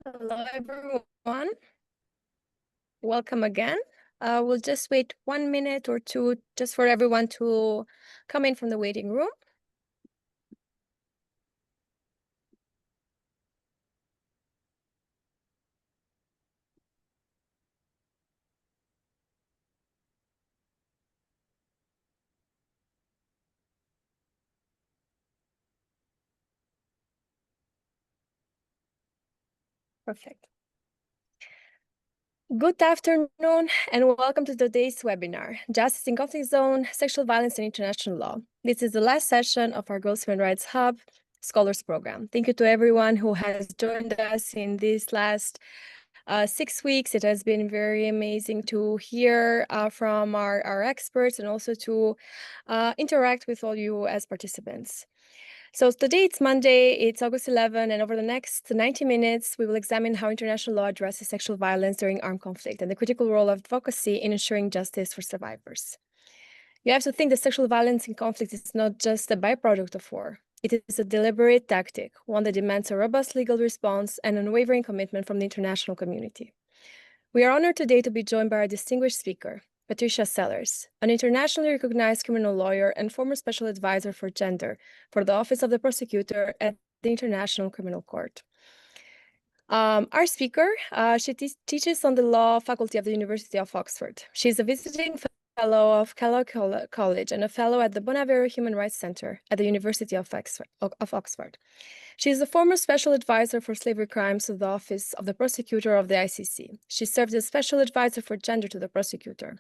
Hello, everyone. Welcome again. We'll just wait 1 minute or two just for everyone to come in from the waiting room. Perfect. Good afternoon and welcome to today's webinar, Justice in Conflict Zone, Sexual Violence and International Law. This is the last session of our Girls Human Rights Hub Scholars Program. Thank you to everyone who has joined us in these last 6 weeks. It has been very amazing to hear from our experts and also to interact with all you as participants. So today it's Monday, it's August 11, and over the next 90 minutes, we will examine how international law addresses sexual violence during armed conflict and the critical role of advocacy in ensuring justice for survivors. You have to think that sexual violence in conflict is not just a byproduct of war. It is a deliberate tactic, one that demands a robust legal response and unwavering commitment from the international community. We are honored today to be joined by our distinguished speaker, Patricia Sellers, an internationally recognized criminal lawyer and former special advisor for gender for the Office of the Prosecutor at the International Criminal Court. Our speaker, she teaches on the law faculty of the University of Oxford. She's a visiting fellow of Kellogg College and a fellow at the Bonavero Human Rights Center at the University of Oxford. She is the former special advisor for slavery crimes of the Office of the Prosecutor of the ICC. She served as special advisor for gender to the prosecutor.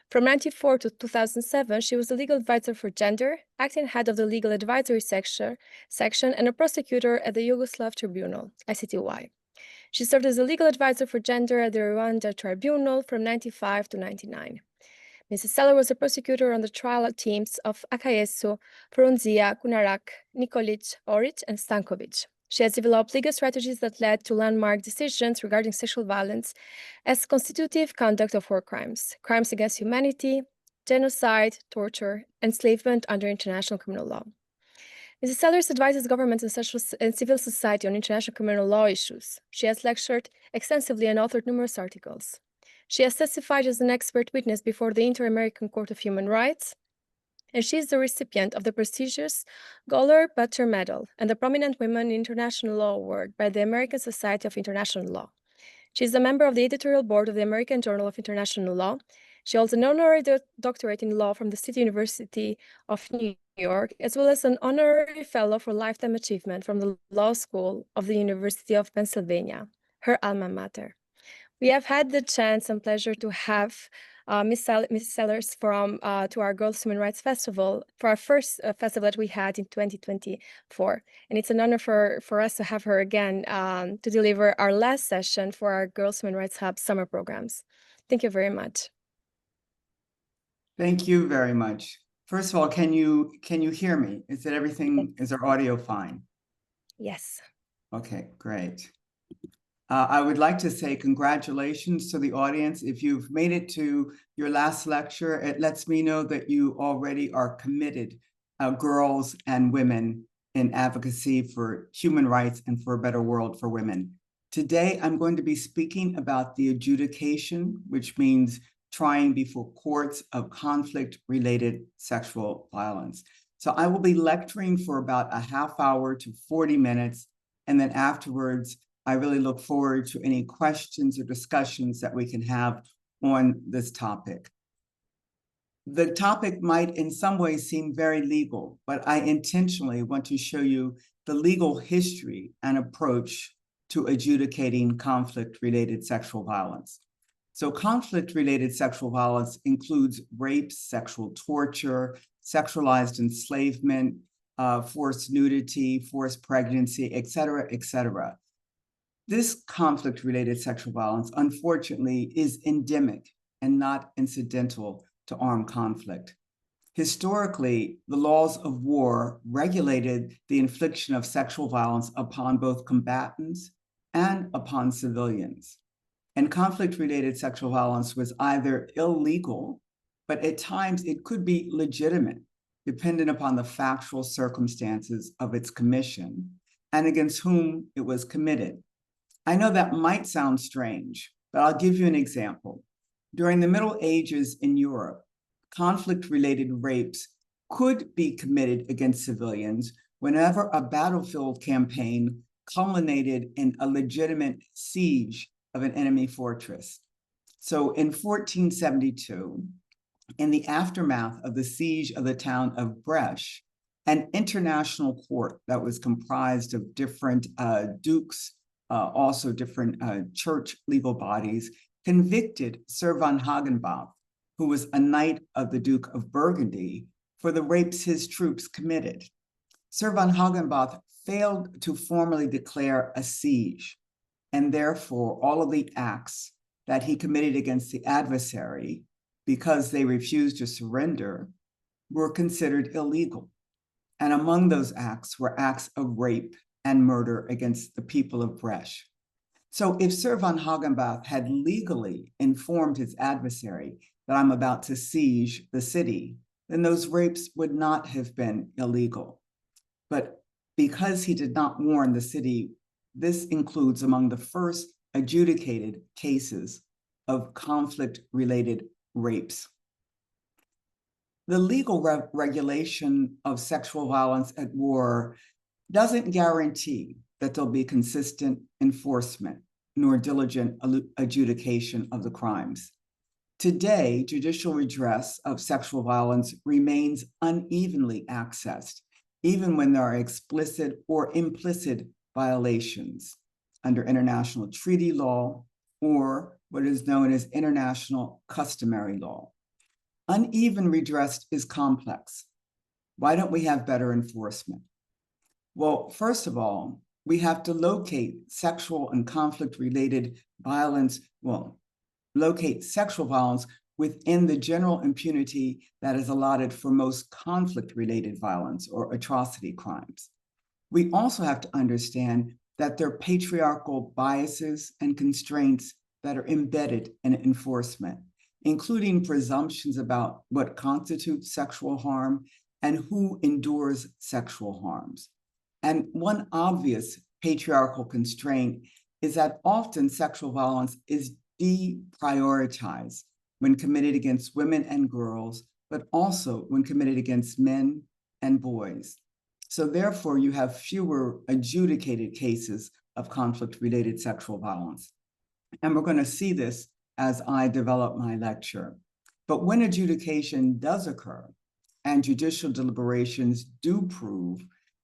From 1994 to 2007, she was the legal advisor for gender, acting head of the legal advisory section, and a prosecutor at the Yugoslav Tribunal, ICTY. She served as a legal advisor for gender at the Rwanda Tribunal from 1995 to 1999. Mrs. Sellers was a prosecutor on the trial teams of Akayesu, Frunzia, Kunarak, Nikolic, Oric, and Stankovic. She has developed legal strategies that led to landmark decisions regarding sexual violence as constitutive conduct of war crimes, crimes against humanity, genocide, torture, enslavement under international criminal law. Mrs. Sellers advises governments and civil society on international criminal law issues. She has lectured extensively and authored numerous articles. She has testified as an expert witness before the Inter-American Court of Human Rights, and she is the recipient of the prestigious Goller-Butler Medal and the Prominent Women in International Law Award by the American Society of International Law. She is a member of the editorial board of the American Journal of International Law. She holds an honorary doctorate in law from the City University of New York, as well as an honorary fellow for lifetime achievement from the Law School of the University of Pennsylvania, her alma mater. We have had the chance and pleasure to have Ms. Sellers to our Girls Human Rights Festival, for our first festival that we had in 2024. And it's an honor for us to have her again to deliver our last session for our Girls Human Rights Hub summer programs. Thank you very much. Thank you very much. First of all, can you hear me? Is our audio fine? Yes. Okay, great. I would like to say congratulations to the audience. If you've made it to your last lecture, it lets me know that you already are committed girls and women in advocacy for human rights and for a better world for women. Today, I'm going to be speaking about the adjudication, which means trying before courts of conflict-related sexual violence. So I will be lecturing for about a half hour to 40 minutes, and then afterwards, I really look forward to any questions or discussions that we can have on this topic. The topic might in some ways seem very legal, but I intentionally want to show you the legal history and approach to adjudicating conflict-related sexual violence. So conflict-related sexual violence includes rape, sexual torture, sexualized enslavement, forced nudity, forced pregnancy, et cetera, et cetera. This conflict-related sexual violence, unfortunately, is endemic and not incidental to armed conflict. Historically, the laws of war regulated the infliction of sexual violence upon both combatants and upon civilians. And conflict-related sexual violence was either illegal, but at times it could be legitimate, dependent upon the factual circumstances of its commission and against whom it was committed. I know that might sound strange, but I'll give you an example. During the Middle Ages in Europe, conflict-related rapes could be committed against civilians whenever a battlefield campaign culminated in a legitimate siege of an enemy fortress. So in 1472, in the aftermath of the siege of the town of Bresch, an international court that was comprised of different dukes, also different church legal bodies, convicted Sir von Hagenbach, who was a knight of the Duke of Burgundy, for the rapes his troops committed. Sir von Hagenbach failed to formally declare a siege, and therefore all of the acts that he committed against the adversary, because they refused to surrender, were considered illegal. And among those acts were acts of rape and murder against the people of Bresch. So if Sir von Hagenbach had legally informed his adversary that I'm about to siege the city, then those rapes would not have been illegal. But because he did not warn the city, this includes among the first adjudicated cases of conflict-related rapes. The legal regulation of sexual violence at war doesn't guarantee that there'll be consistent enforcement nor diligent adjudication of the crimes. Today, judicial redress of sexual violence remains unevenly accessed, even when there are explicit or implicit violations under international treaty law or what is known as international customary law. Uneven redress is complex. Why don't we have better enforcement? Well, first of all, we have to locate sexual and conflict-related violence, locate sexual violence within the general impunity that is allotted for most conflict-related violence or atrocity crimes. We also have to understand that there are patriarchal biases and constraints that are embedded in enforcement, including presumptions about what constitutes sexual harm and who endures sexual harms. And one obvious patriarchal constraint is that often sexual violence is deprioritized when committed against women and girls, but also when committed against men and boys. So therefore, you have fewer adjudicated cases of conflict-related sexual violence. And we're going to see this as I develop my lecture. But when adjudication does occur and judicial deliberations do prove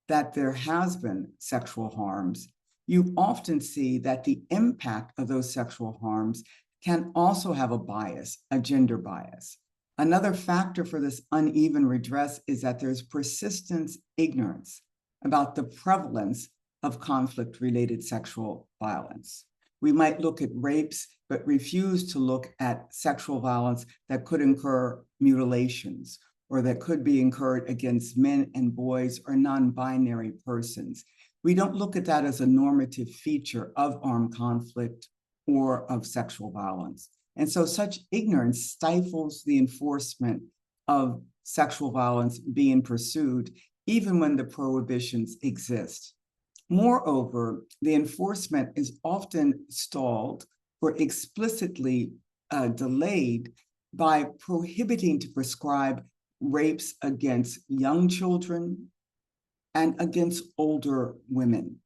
that there has been sexual harms, you often see that the impact of those sexual harms can also have a bias, a gender bias. Another factor for this uneven redress is that there's persistent ignorance about the prevalence of conflict-related sexual violence. We might look at rapes, but refuse to look at sexual violence that could incur mutilations or that could be incurred against men and boys or non-binary persons. We don't look at that as a normative feature of armed conflict or of sexual violence. And so such ignorance stifles the enforcement of sexual violence being pursued, even when the prohibitions exist. Moreover, the enforcement is often stalled or explicitly delayed by prohibiting to prescribe rapes against young children and against older women.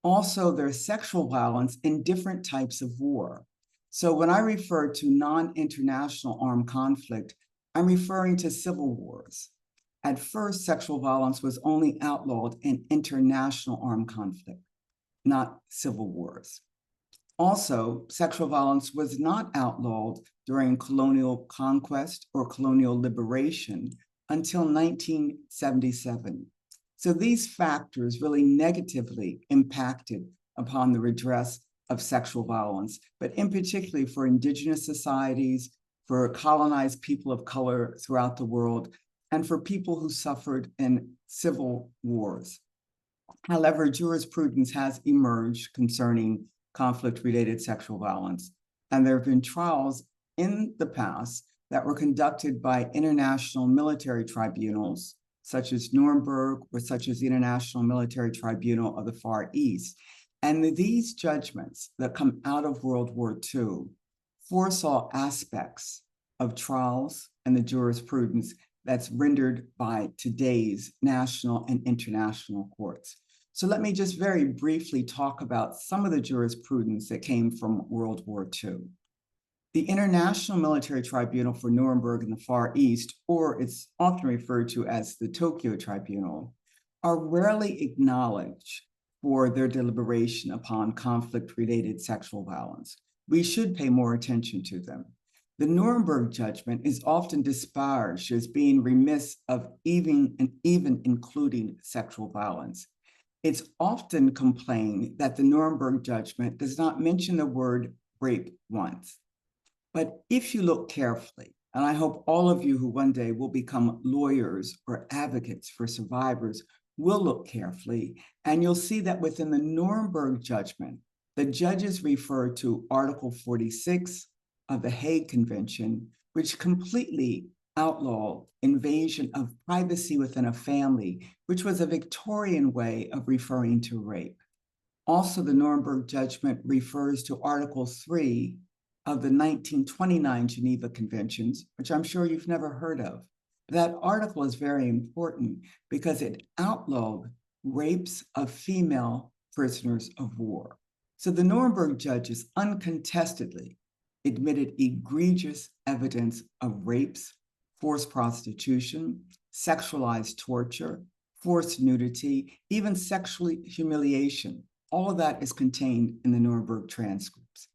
Also, there's sexual violence in different types of war. So when I refer to non-international armed conflict, I'm referring to civil wars. At first, sexual violence was only outlawed in international armed conflict, not civil wars. Also, sexual violence was not outlawed during colonial conquest or colonial liberation until 1977. So these factors really negatively impacted upon the redress of sexual violence, but in particular for indigenous societies, for colonized people of color throughout the world, and for people who suffered in civil wars. However, jurisprudence has emerged concerning conflict-related sexual violence, and there have been trials in the past that were conducted by international military tribunals, such as Nuremberg or such as the International Military Tribunal of the Far East, And these judgments that come out of World War II foresaw aspects of trials and the jurisprudence that's rendered by today's national and international courts. So let me just very briefly talk about some of the jurisprudence that came from World War II. The International Military Tribunal for Nuremberg in the Far East, or it's often referred to as the Tokyo Tribunal, are rarely acknowledged for their deliberation upon conflict-related sexual violence. We should pay more attention to them. The Nuremberg judgment is often disparaged as being remiss of even including sexual violence. It's often complained that the Nuremberg judgment does not mention the word rape once. But if you look carefully, and I hope all of you who one day will become lawyers or advocates for survivors will look carefully, and you'll see that within the Nuremberg judgment, the judges refer to Article 46 of the Hague Convention, which completely outlawed invasion of privacy within a family, which was a Victorian way of referring to rape. Also, the Nuremberg judgment refers to Article 3 of the 1929 Geneva Conventions, which I'm sure you've never heard of. That article is very important because it outlawed rapes of female prisoners of war. So the Nuremberg judges uncontestedly admitted egregious evidence of rapes, forced prostitution, sexualized torture, forced nudity, even sexual humiliation. All of that is contained in the Nuremberg transcripts.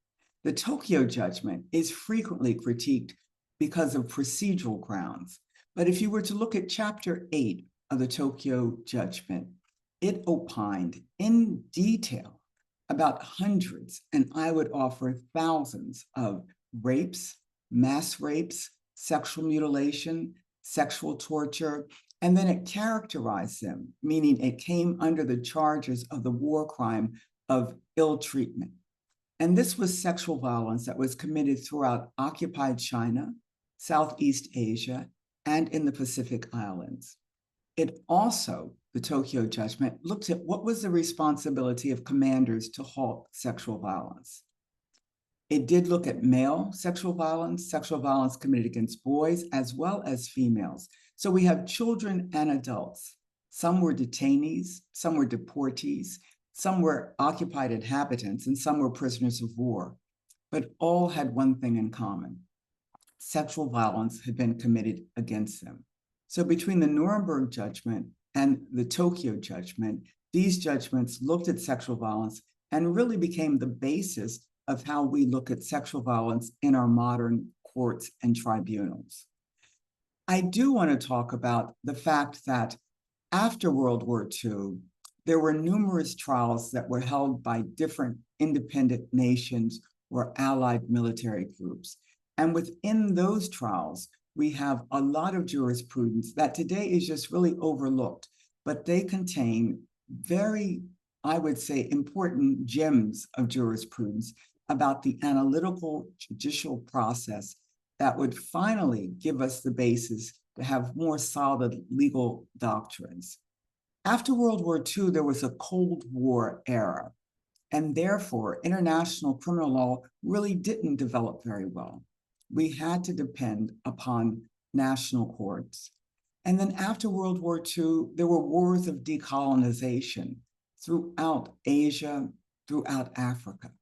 The Tokyo judgment is frequently critiqued because of procedural grounds. But if you were to look at Chapter 8 of the Tokyo judgment, it opined in detail about hundreds, and I would offer thousands of rapes, mass rapes, sexual mutilation, sexual torture, and then it characterized them, meaning it came under the charges of the war crime of ill treatment. And this was sexual violence that was committed throughout occupied China, Southeast Asia, and in the Pacific Islands. It also, the Tokyo judgment, looked at what was the responsibility of commanders to halt sexual violence. It did look at male sexual violence committed against boys as well as females. So we have children and adults. Some were detainees, some were deportees, some were occupied inhabitants, and some were prisoners of war. But all had one thing in common. Sexual violence had been committed against them. So between the Nuremberg judgment and the Tokyo judgment, these judgments looked at sexual violence and really became the basis of how we look at sexual violence in our modern courts and tribunals. I do want to talk about the fact that after World War II, there were numerous trials that were held by different independent nations or allied military groups. And within those trials, we have a lot of jurisprudence that today is just really overlooked, but they contain very, I would say, important gems of jurisprudence about the analytical judicial process that would finally give us the basis to have more solid legal doctrines. After World War II, there was a Cold War era, and therefore international criminal law really didn't develop very well. We had to depend upon national courts. And then after World War II, there were wars of decolonization throughout Asia, throughout Africa.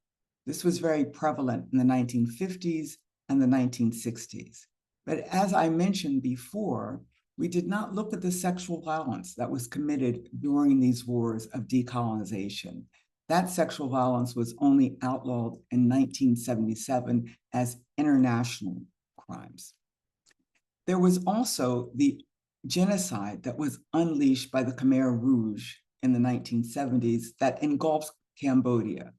This was very prevalent in the 1950s and the 1960s. But as I mentioned before, we did not look at the sexual violence that was committed during these wars of decolonization. That sexual violence was only outlawed in 1977 as international crimes. There was also the genocide that was unleashed by the Khmer Rouge in the 1970s that engulfed Cambodia.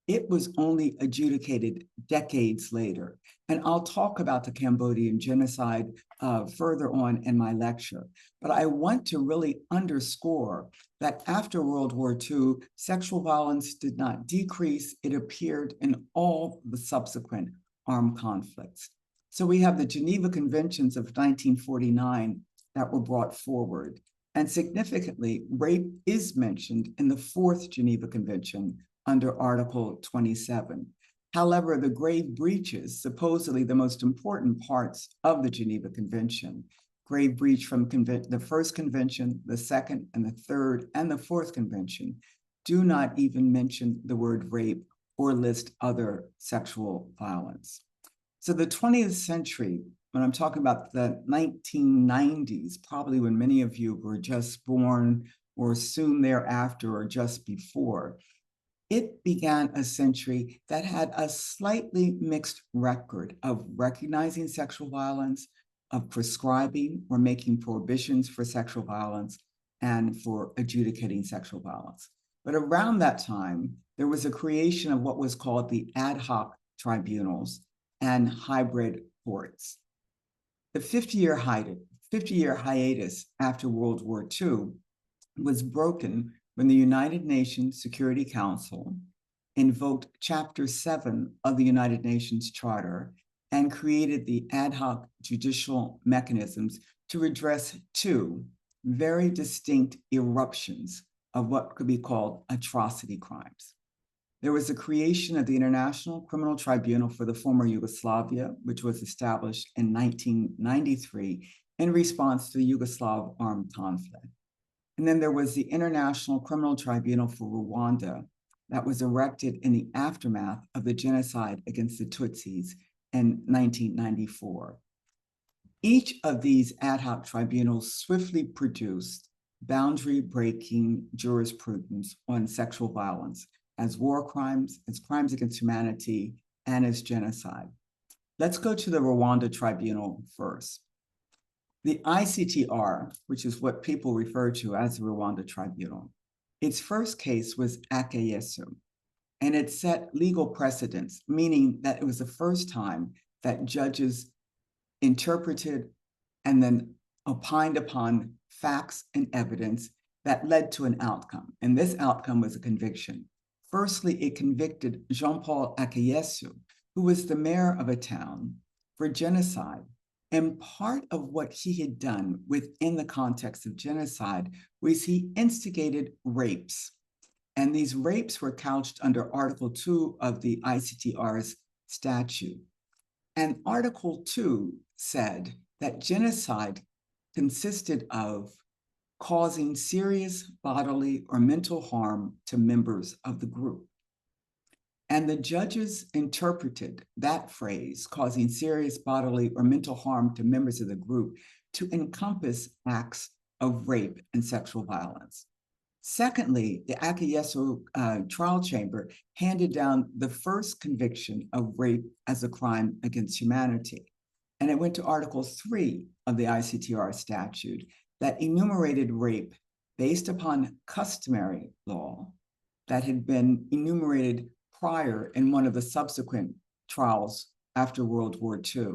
It was only adjudicated decades later. And I'll talk about the Cambodian genocide further on in my lecture. But I want to really underscore that after World War II, sexual violence did not decrease. It appeared in all the subsequent armed conflicts. So we have the Geneva Conventions of 1949 that were brought forward. And significantly, rape is mentioned in the Fourth Geneva Convention under Article 27. However, the grave breaches, supposedly the most important parts of the Geneva Convention, grave breach from the first convention, the second and the third and the fourth convention, do not even mention the word rape or list other sexual violence. So the 20th century, when I'm talking about the 1990s, probably when many of you were just born or soon thereafter or just before, it began a century that had a slightly mixed record of recognizing sexual violence, of prescribing or making prohibitions for sexual violence, and for adjudicating sexual violence. But around that time, there was a creation of what was called the ad hoc tribunals and hybrid courts. The 50-year hiatus after World War II was broken when the United Nations Security Council invoked Chapter 7 of the United Nations Charter and created the ad hoc judicial mechanisms to address two very distinct eruptions of what could be called atrocity crimes. There was the creation of the International Criminal Tribunal for the former Yugoslavia, which was established in 1993 in response to the Yugoslav armed conflict. And then there was the International Criminal Tribunal for Rwanda that was erected in the aftermath of the genocide against the Tutsis in 1994. Each of these ad hoc tribunals swiftly produced boundary-breaking jurisprudence on sexual violence as war crimes, as crimes against humanity, and as genocide. Let's go to the Rwanda Tribunal first. The ICTR, which is what people refer to as the Rwanda Tribunal, its first case was Akayesu, and it set legal precedents, meaning that it was the first time that judges interpreted and then opined upon facts and evidence that led to an outcome. And this outcome was a conviction. Firstly, it convicted Jean-Paul Akayesu, who was the mayor of a town, for genocide. And part of what he had done within the context of genocide was he instigated rapes. And these rapes were couched under Article 2 of the ICTR's statute. And Article 2 said that genocide consisted of causing serious bodily or mental harm to members of the group. And the judges interpreted that phrase, causing serious bodily or mental harm to members of the group, to encompass acts of rape and sexual violence. Secondly, the Akayesu trial chamber handed down the first conviction of rape as a crime against humanity. And it went to Article 3 of the ICTR statute that enumerated rape based upon customary law that had been enumerated prior in one of the subsequent trials after World War II.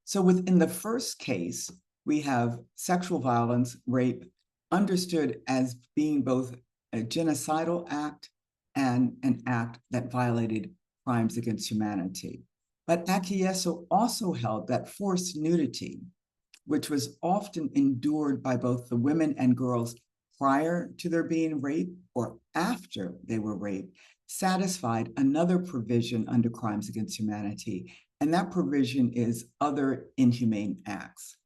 So within the first case, we have sexual violence, rape, understood as being both a genocidal act and an act that violated crimes against humanity. But Akayesu also held that forced nudity, which was often endured by both the women and girls prior to their being raped or after they were raped, satisfied another provision under crimes against humanity, and that provision is other inhumane acts.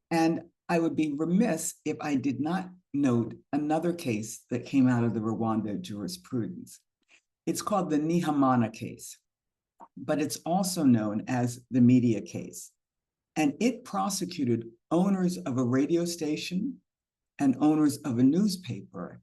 And I would be remiss if I did not note another case that came out of the Rwanda jurisprudence. It's called the Nihamana case, but it's also known as the media case. And it prosecuted owners of a radio station and owners of a newspaper,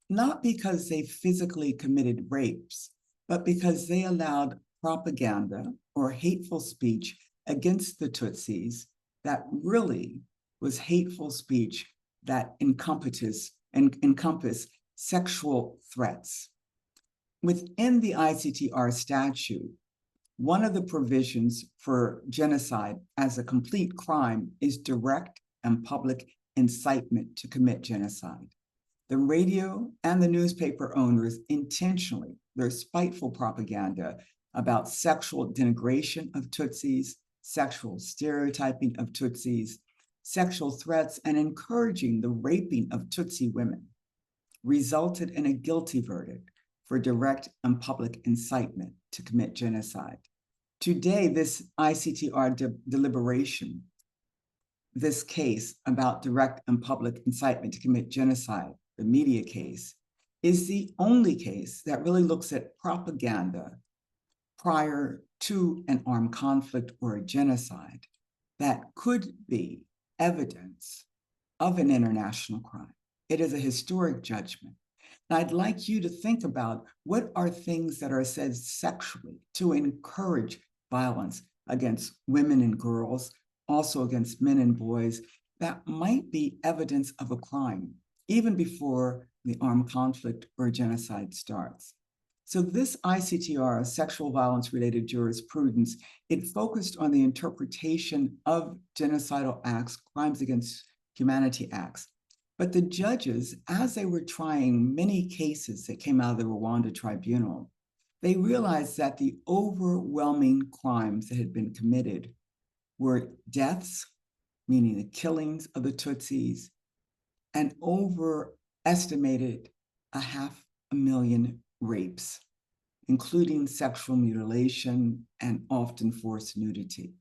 not because they physically committed rapes, but because they allowed propaganda or hateful speech against the Tutsis that really was hateful speech that encompassed sexual threats. Within the ICTR statute, one of the provisions for genocide as a complete crime is direct and public incitement to commit genocide. The radio and the newspaper owners intentionally, their spiteful propaganda about sexual denigration of Tutsis, sexual stereotyping of Tutsis, sexual threats, and encouraging the raping of Tutsi women resulted in a guilty verdict for direct and public incitement to commit genocide. Today, this ICTR deliberation, this case about direct and public incitement to commit genocide, the media case, is the only case that really looks at propaganda prior to an armed conflict or a genocide that could be evidence of an international crime. It is a historic judgment. And I'd like you to think about what are things that are said sexually to encourage violence against women and girls, also against men and boys, that might be evidence of a crime, even before the armed conflict or genocide starts. So this ICTR, sexual violence-related jurisprudence, it focused on the interpretation of genocidal acts, crimes against humanity acts. But the judges, as they were trying many cases that came out of the Rwanda tribunal, they realized that the overwhelming crimes that had been committed were deaths, meaning the killings of the Tutsis, and overestimated 500,000 rapes, including sexual mutilation and often forced nudity.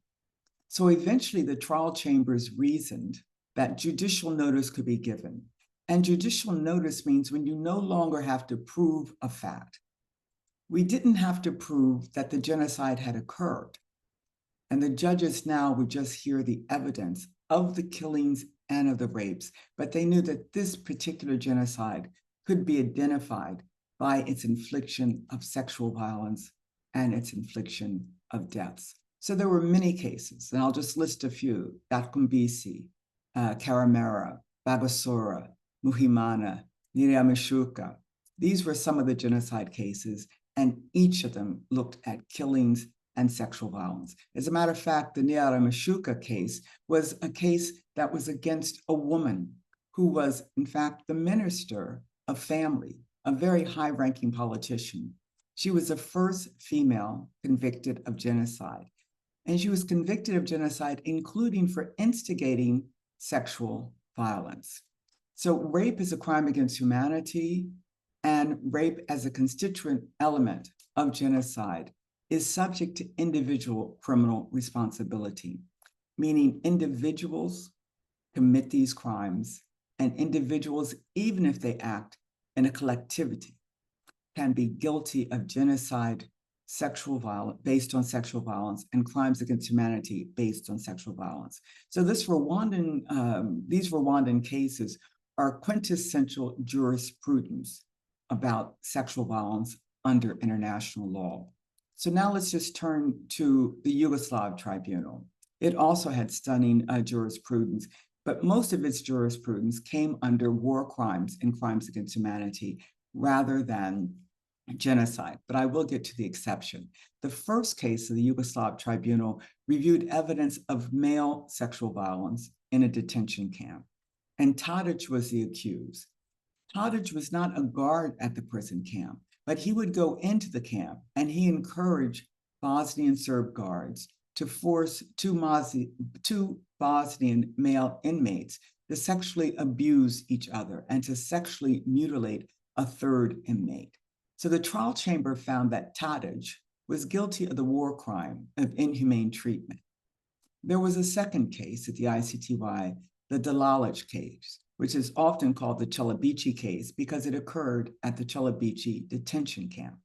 So eventually the trial chambers reasoned that judicial notice could be given. And judicial notice means when you no longer have to prove a fact. We didn't have to prove that the genocide had occurred. And the judges now would just hear the evidence of the killings and of the rapes, but they knew that this particular genocide could be identified by its infliction of sexual violence and its infliction of deaths. So there were many cases, and I'll just list a few: Dakumbisi, Karamera, Bagosora, Muhimana, Nyiramashuka. These were some of the genocide cases, and each of them looked at killings and sexual violence. As a matter of fact, the Nyiramashuka case was a case that was against a woman who was, in fact, the minister of family, a very high-ranking politician. She was the first female convicted of genocide. And she was convicted of genocide, including for instigating sexual violence. So rape is a crime against humanity, and rape as a constituent element of genocide is subject to individual criminal responsibility, meaning individuals commit these crimes, and individuals, even if they act in a collectivity, can be guilty of genocide, sexual violence based on sexual violence, and crimes against humanity based on sexual violence. So these Rwandan cases are quintessential jurisprudence about sexual violence under international law. So now let's just turn to the Yugoslav tribunal. It also had stunning jurisprudence, but most of its jurisprudence came under war crimes and crimes against humanity rather than genocide, but I will get to the exception. The first case of the Yugoslav tribunal reviewed evidence of male sexual violence in a detention camp, and Tadic was the accused. Tadic was not a guard at the prison camp, but he would go into the camp and he encouraged Bosnian Serb guards to force two Bosnian male inmates to sexually abuse each other and to sexually mutilate a third inmate. So the trial chamber found that Tadic was guilty of the war crime of inhumane treatment. There was a second case at the ICTY, the Delalic case, which is often called the Celebici case because it occurred at the Celebici detention camp.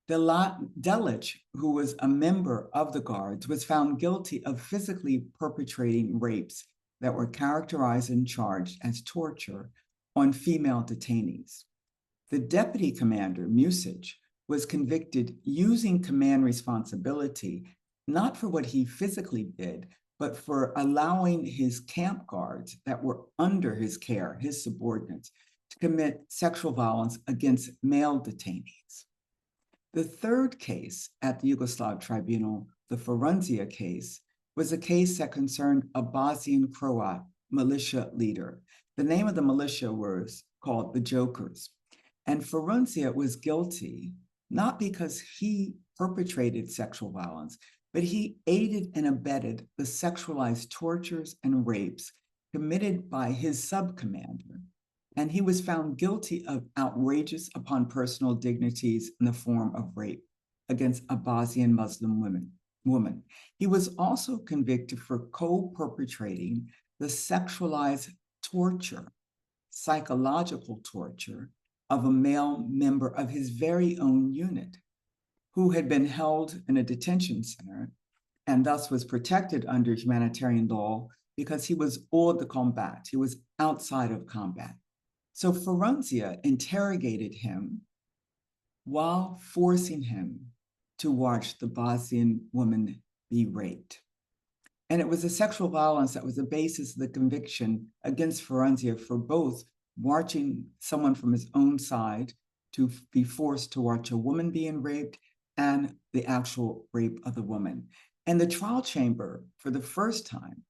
Delic, who was a member of the guards, was found guilty of physically perpetrating rapes that were characterized and charged as torture on female detainees. The deputy commander, Music, was convicted using command responsibility, not for what he physically did, but for allowing his camp guards that were under his care, his subordinates, to commit sexual violence against male detainees. The third case at the Yugoslav tribunal, the Forunzia case, was a case that concerned a Bosnian Croat militia leader. The name of the militia was called the Jokers. And Forunzia was guilty, not because he perpetrated sexual violence, but he aided and abetted the sexualized tortures and rapes committed by his sub-commander, and he was found guilty of outrageous upon personal dignities in the form of rape against a Bosnian Muslim woman. He was also convicted for co-perpetrating the sexualized torture, psychological torture of a male member of his very own unit who had been held in a detention center and thus was protected under humanitarian law because he was hors de combat. He was outside of combat. So Forensia interrogated him while forcing him to watch the Bosnian woman be raped. And it was the sexual violence that was the basis of the conviction against Forensia for both watching someone from his own side to be forced to watch a woman being raped and the actual rape of the woman. And the trial chamber, for the first time,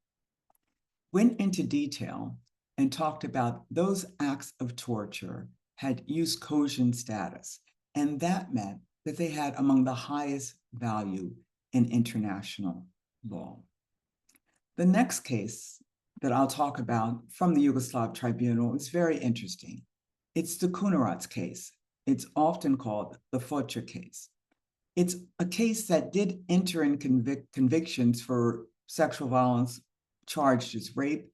went into detail and talked about those acts of torture had jus cogens status. And that meant that they had among the highest value in international law. The next case that I'll talk about from the Yugoslav Tribunal is very interesting. It's the Kunovac case. It's often called the Foča case. It's a case that did enter in convictions for sexual violence charged as rape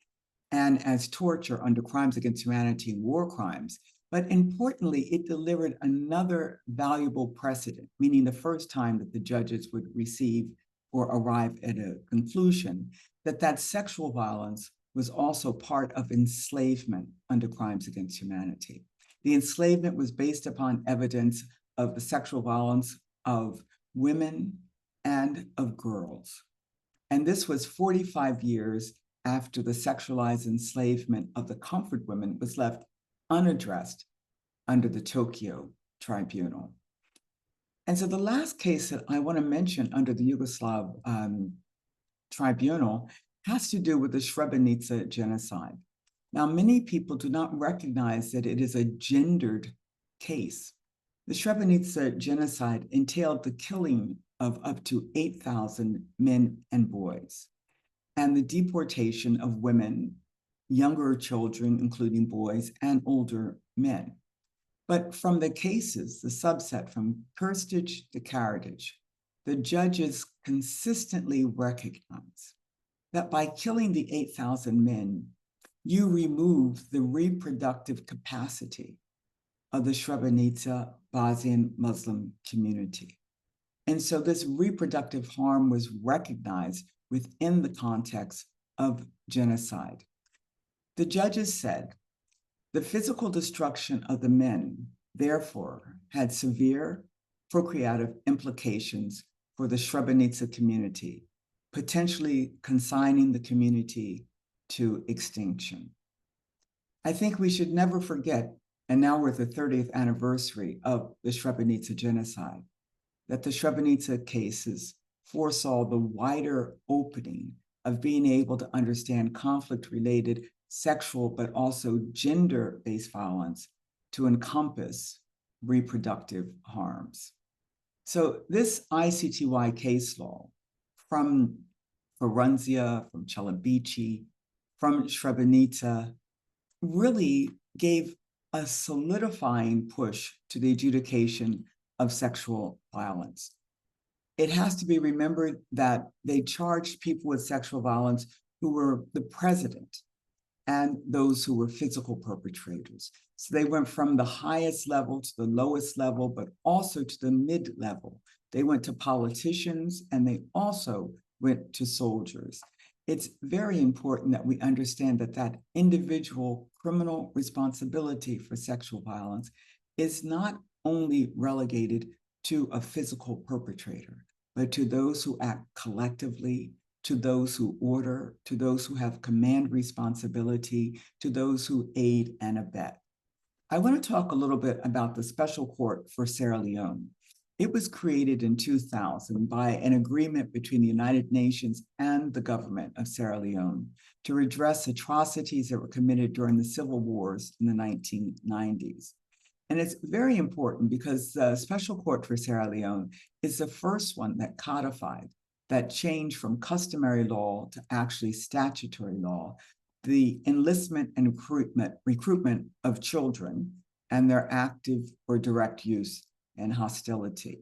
and as torture under crimes against humanity and war crimes. But importantly, it delivered another valuable precedent, meaning the first time that the judges would receive or arrive at a conclusion that sexual violence was also part of enslavement under crimes against humanity. The enslavement was based upon evidence of the sexual violence of women and of girls. And this was 45 years after the sexualized enslavement of the comfort women was left unaddressed under the Tokyo Tribunal. And so the last case that I want to mention under the Yugoslav Tribunal has to do with the Srebrenica genocide. Now, many people do not recognize that it is a gendered case. The Srebrenica genocide entailed the killing of up to 8,000 men and boys, and the deportation of women, younger children, including boys, and older men. But from the cases, the subset from Krstic to Karadzic, the judges consistently recognize that by killing the 8,000 men, you remove the reproductive capacity of the Srebrenica Bosnian Muslim community. And so this reproductive harm was recognized within the context of genocide. The judges said the physical destruction of the men, therefore, had severe procreative implications for the Srebrenica community, potentially consigning the community to extinction. I think we should never forget, and now we're at the 30th anniversary of the Srebrenica genocide, that the Srebrenica cases foresaw the wider opening of being able to understand conflict-related sexual but also gender-based violence to encompass reproductive harms. So this ICTY case law from Forensia, from Celebici, from Srebrenica really gave a solidifying push to the adjudication of sexual violence. It has to be remembered that they charged people with sexual violence who were the president and those who were physical perpetrators. So they went from the highest level to the lowest level, but also to the mid-level. They went to politicians and they also went to soldiers. It's very important that we understand that individual criminal responsibility for sexual violence is not only relegated to a physical perpetrator, but to those who act collectively, to those who order, to those who have command responsibility, to those who aid and abet. I want to talk a little bit about the Special Court for Sierra Leone. It was created in 2000 by an agreement between the United Nations and the government of Sierra Leone to redress atrocities that were committed during the civil wars in the 1990s. And it's very important because the Special Court for Sierra Leone is the first one that codified that change from customary law to actually statutory law the enlistment and recruitment of children, and their active or direct use and hostility.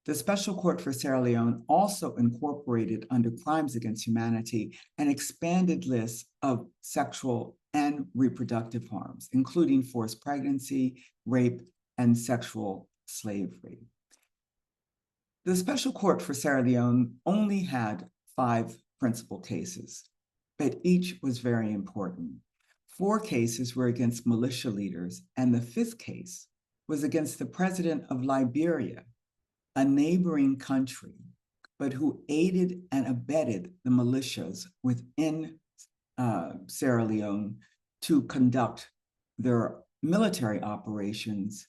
The Special Court for Sierra Leone also incorporated under crimes against humanity an expanded list of sexual and reproductive harms, including forced pregnancy, rape, and sexual slavery. The Special Court for Sierra Leone only had 5 principal cases, but each was very important. 4 cases were against militia leaders, and the 5th case was against the president of Liberia, a neighboring country, but who aided and abetted the militias within Sierra Leone to conduct their military operations,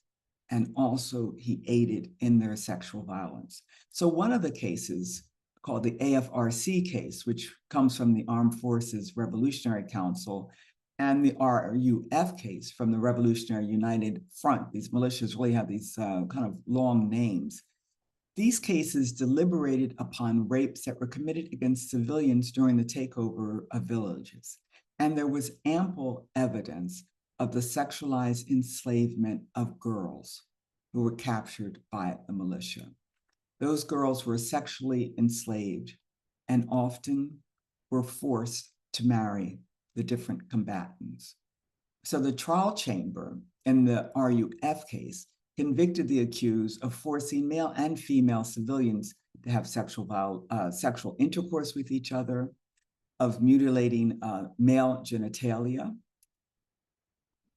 and also he aided in their sexual violence. So one of the cases, called the AFRC case, which comes from the Armed Forces Revolutionary Council, and the RUF case from the Revolutionary United Front. These militias really have these kind of long names. These cases deliberated upon rapes that were committed against civilians during the takeover of villages. And there was ample evidence of the sexualized enslavement of girls who were captured by the militia. Those girls were sexually enslaved and often were forced to marry the different combatants. So the trial chamber in the RUF case convicted the accused of forcing male and female civilians to have sexual intercourse with each other, of mutilating male genitalia,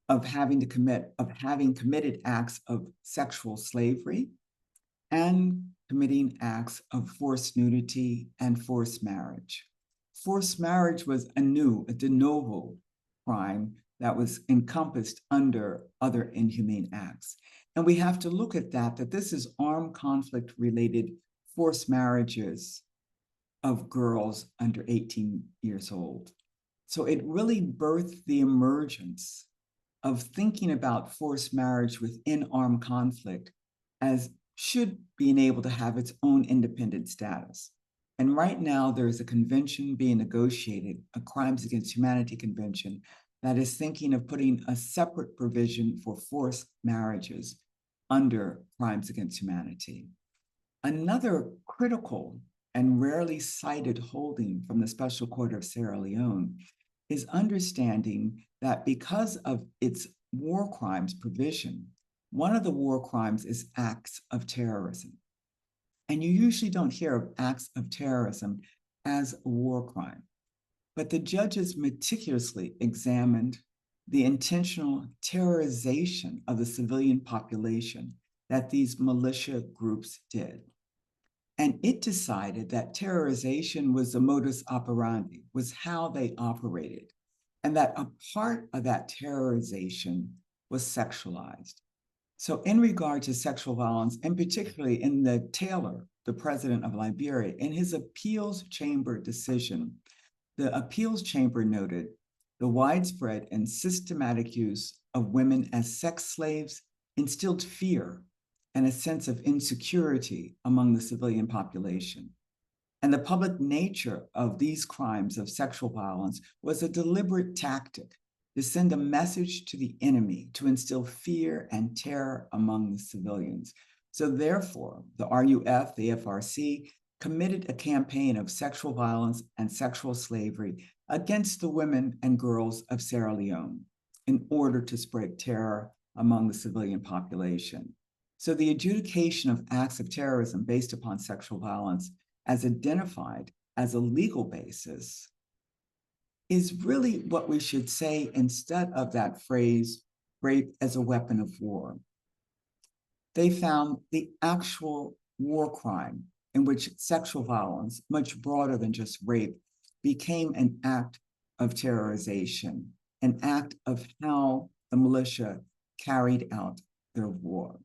of having committed acts of sexual slavery, and committing acts of forced nudity and forced marriage. Forced marriage was a de novo crime that was encompassed under other inhumane acts. And we have to look at that this is armed conflict related forced marriages of girls under 18 years old. So it really birthed the emergence of thinking about forced marriage within armed conflict as should being able to have its own independent status. And right now there's a convention being negotiated, a Crimes Against Humanity Convention, that is thinking of putting a separate provision for forced marriages under Crimes Against Humanity. Another critical and rarely cited holding from the Special Court of Sierra Leone is understanding that because of its war crimes provision, one of the war crimes is acts of terrorism. And you usually don't hear of acts of terrorism as a war crime. But the judges meticulously examined the intentional terrorization of the civilian population that these militia groups did. And it decided that terrorization was the modus operandi, was how they operated, and that a part of that terrorization was sexualized. So in regard to sexual violence, and particularly in the Taylor, the president of Liberia, in his appeals chamber decision, the appeals chamber noted the widespread and systematic use of women as sex slaves instilled fear and a sense of insecurity among the civilian population. And the public nature of these crimes of sexual violence was a deliberate tactic to send a message to the enemy to instill fear and terror among the civilians. So therefore, the RUF, the FRC, committed a campaign of sexual violence and sexual slavery against the women and girls of Sierra Leone in order to spread terror among the civilian population. So the adjudication of acts of terrorism based upon sexual violence as identified as a legal basis is really what we should say instead of that phrase, rape as a weapon of war. They found the actual war crime in which sexual violence, much broader than just rape, became an act of terrorization, an act of how the militia carried out their war.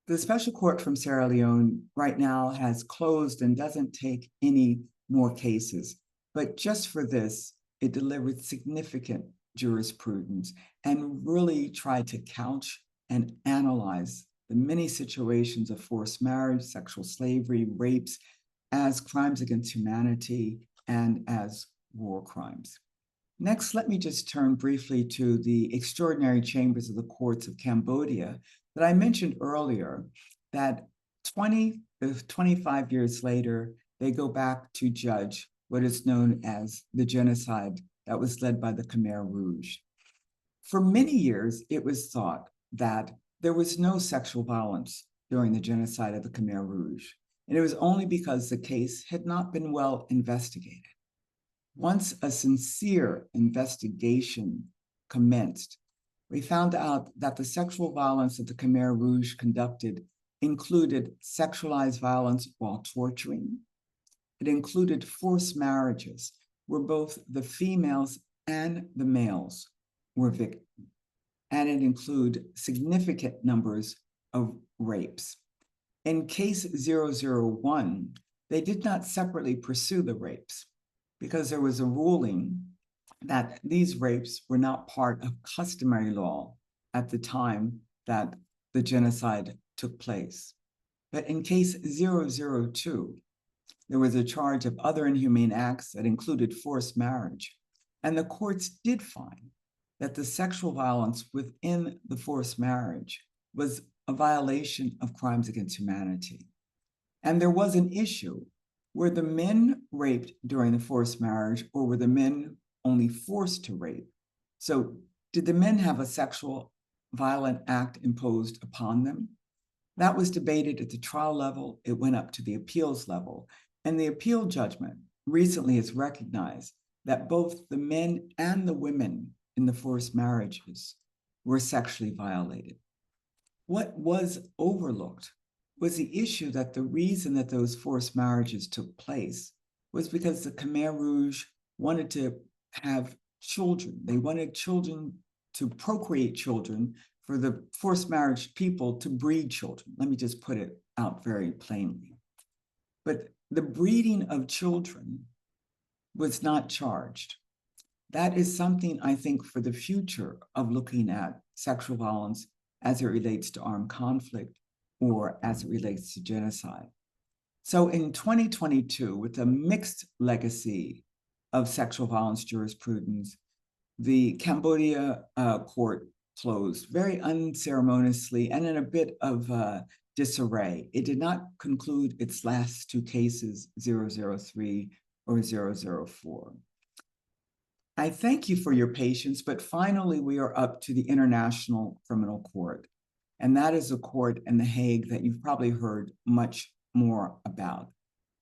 The Special Court from Sierra Leone right now has closed and doesn't take any more cases, but just for this, it delivered significant jurisprudence and really tried to couch and analyze the many situations of forced marriage, sexual slavery, rapes as crimes against humanity and as war crimes. Next, let me just turn briefly to the extraordinary chambers of the courts of Cambodia that I mentioned earlier, that 25 years later, they go back to judge what is known as the genocide that was led by the Khmer Rouge. For many years, it was thought that there was no sexual violence during the genocide of the Khmer Rouge, and it was only because the case had not been well investigated. Once a sincere investigation commenced, we found out that the sexual violence that the Khmer Rouge conducted included sexualized violence while torturing. It included forced marriages where both the females and the males were victims. And it included significant numbers of rapes. In case 001, they did not separately pursue the rapes because there was a ruling that these rapes were not part of customary law at the time that the genocide took place. But in case 002, there was a charge of other inhumane acts that included forced marriage. And the courts did find that the sexual violence within the forced marriage was a violation of crimes against humanity. And there was an issue: were the men raped during the forced marriage, or were the men only forced to rape? So did the men have a sexual violent act imposed upon them? That was debated at the trial level. It went up to the appeals level. And the appeal judgment recently has recognized that both the men and the women in the forced marriages were sexually violated. What was overlooked was the issue that the reason that those forced marriages took place was because the Khmer Rouge wanted to have children. They wanted children to procreate children for the forced marriage people to breed children. Let me just put it out very plainly. But the breeding of children was not charged. That is something, I think, for the future of looking at sexual violence as it relates to armed conflict or as it relates to genocide. So in 2022, with a mixed legacy of sexual violence jurisprudence, the Cambodia court closed very unceremoniously and in a bit of disarray. It did not conclude its last two cases, 003 or 004. I thank you for your patience, but finally we are up to the International Criminal Court. And that is a court in The Hague that you've probably heard much more about.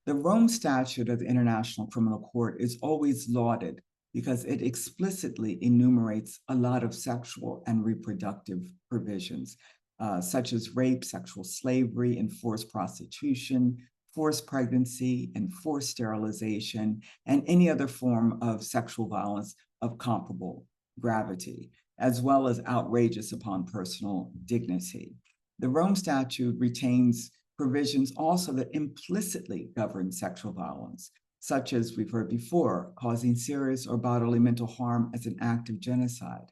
The Rome Statute of the International Criminal Court is always lauded because it explicitly enumerates a lot of sexual and reproductive provisions, such as rape, sexual slavery, and forced prostitution, forced pregnancy, and forced sterilization, and any other form of sexual violence of comparable gravity, as well as outrageous upon personal dignity. The Rome Statute retains provisions also that implicitly govern sexual violence, such as we've heard before, causing serious or bodily mental harm as an act of genocide,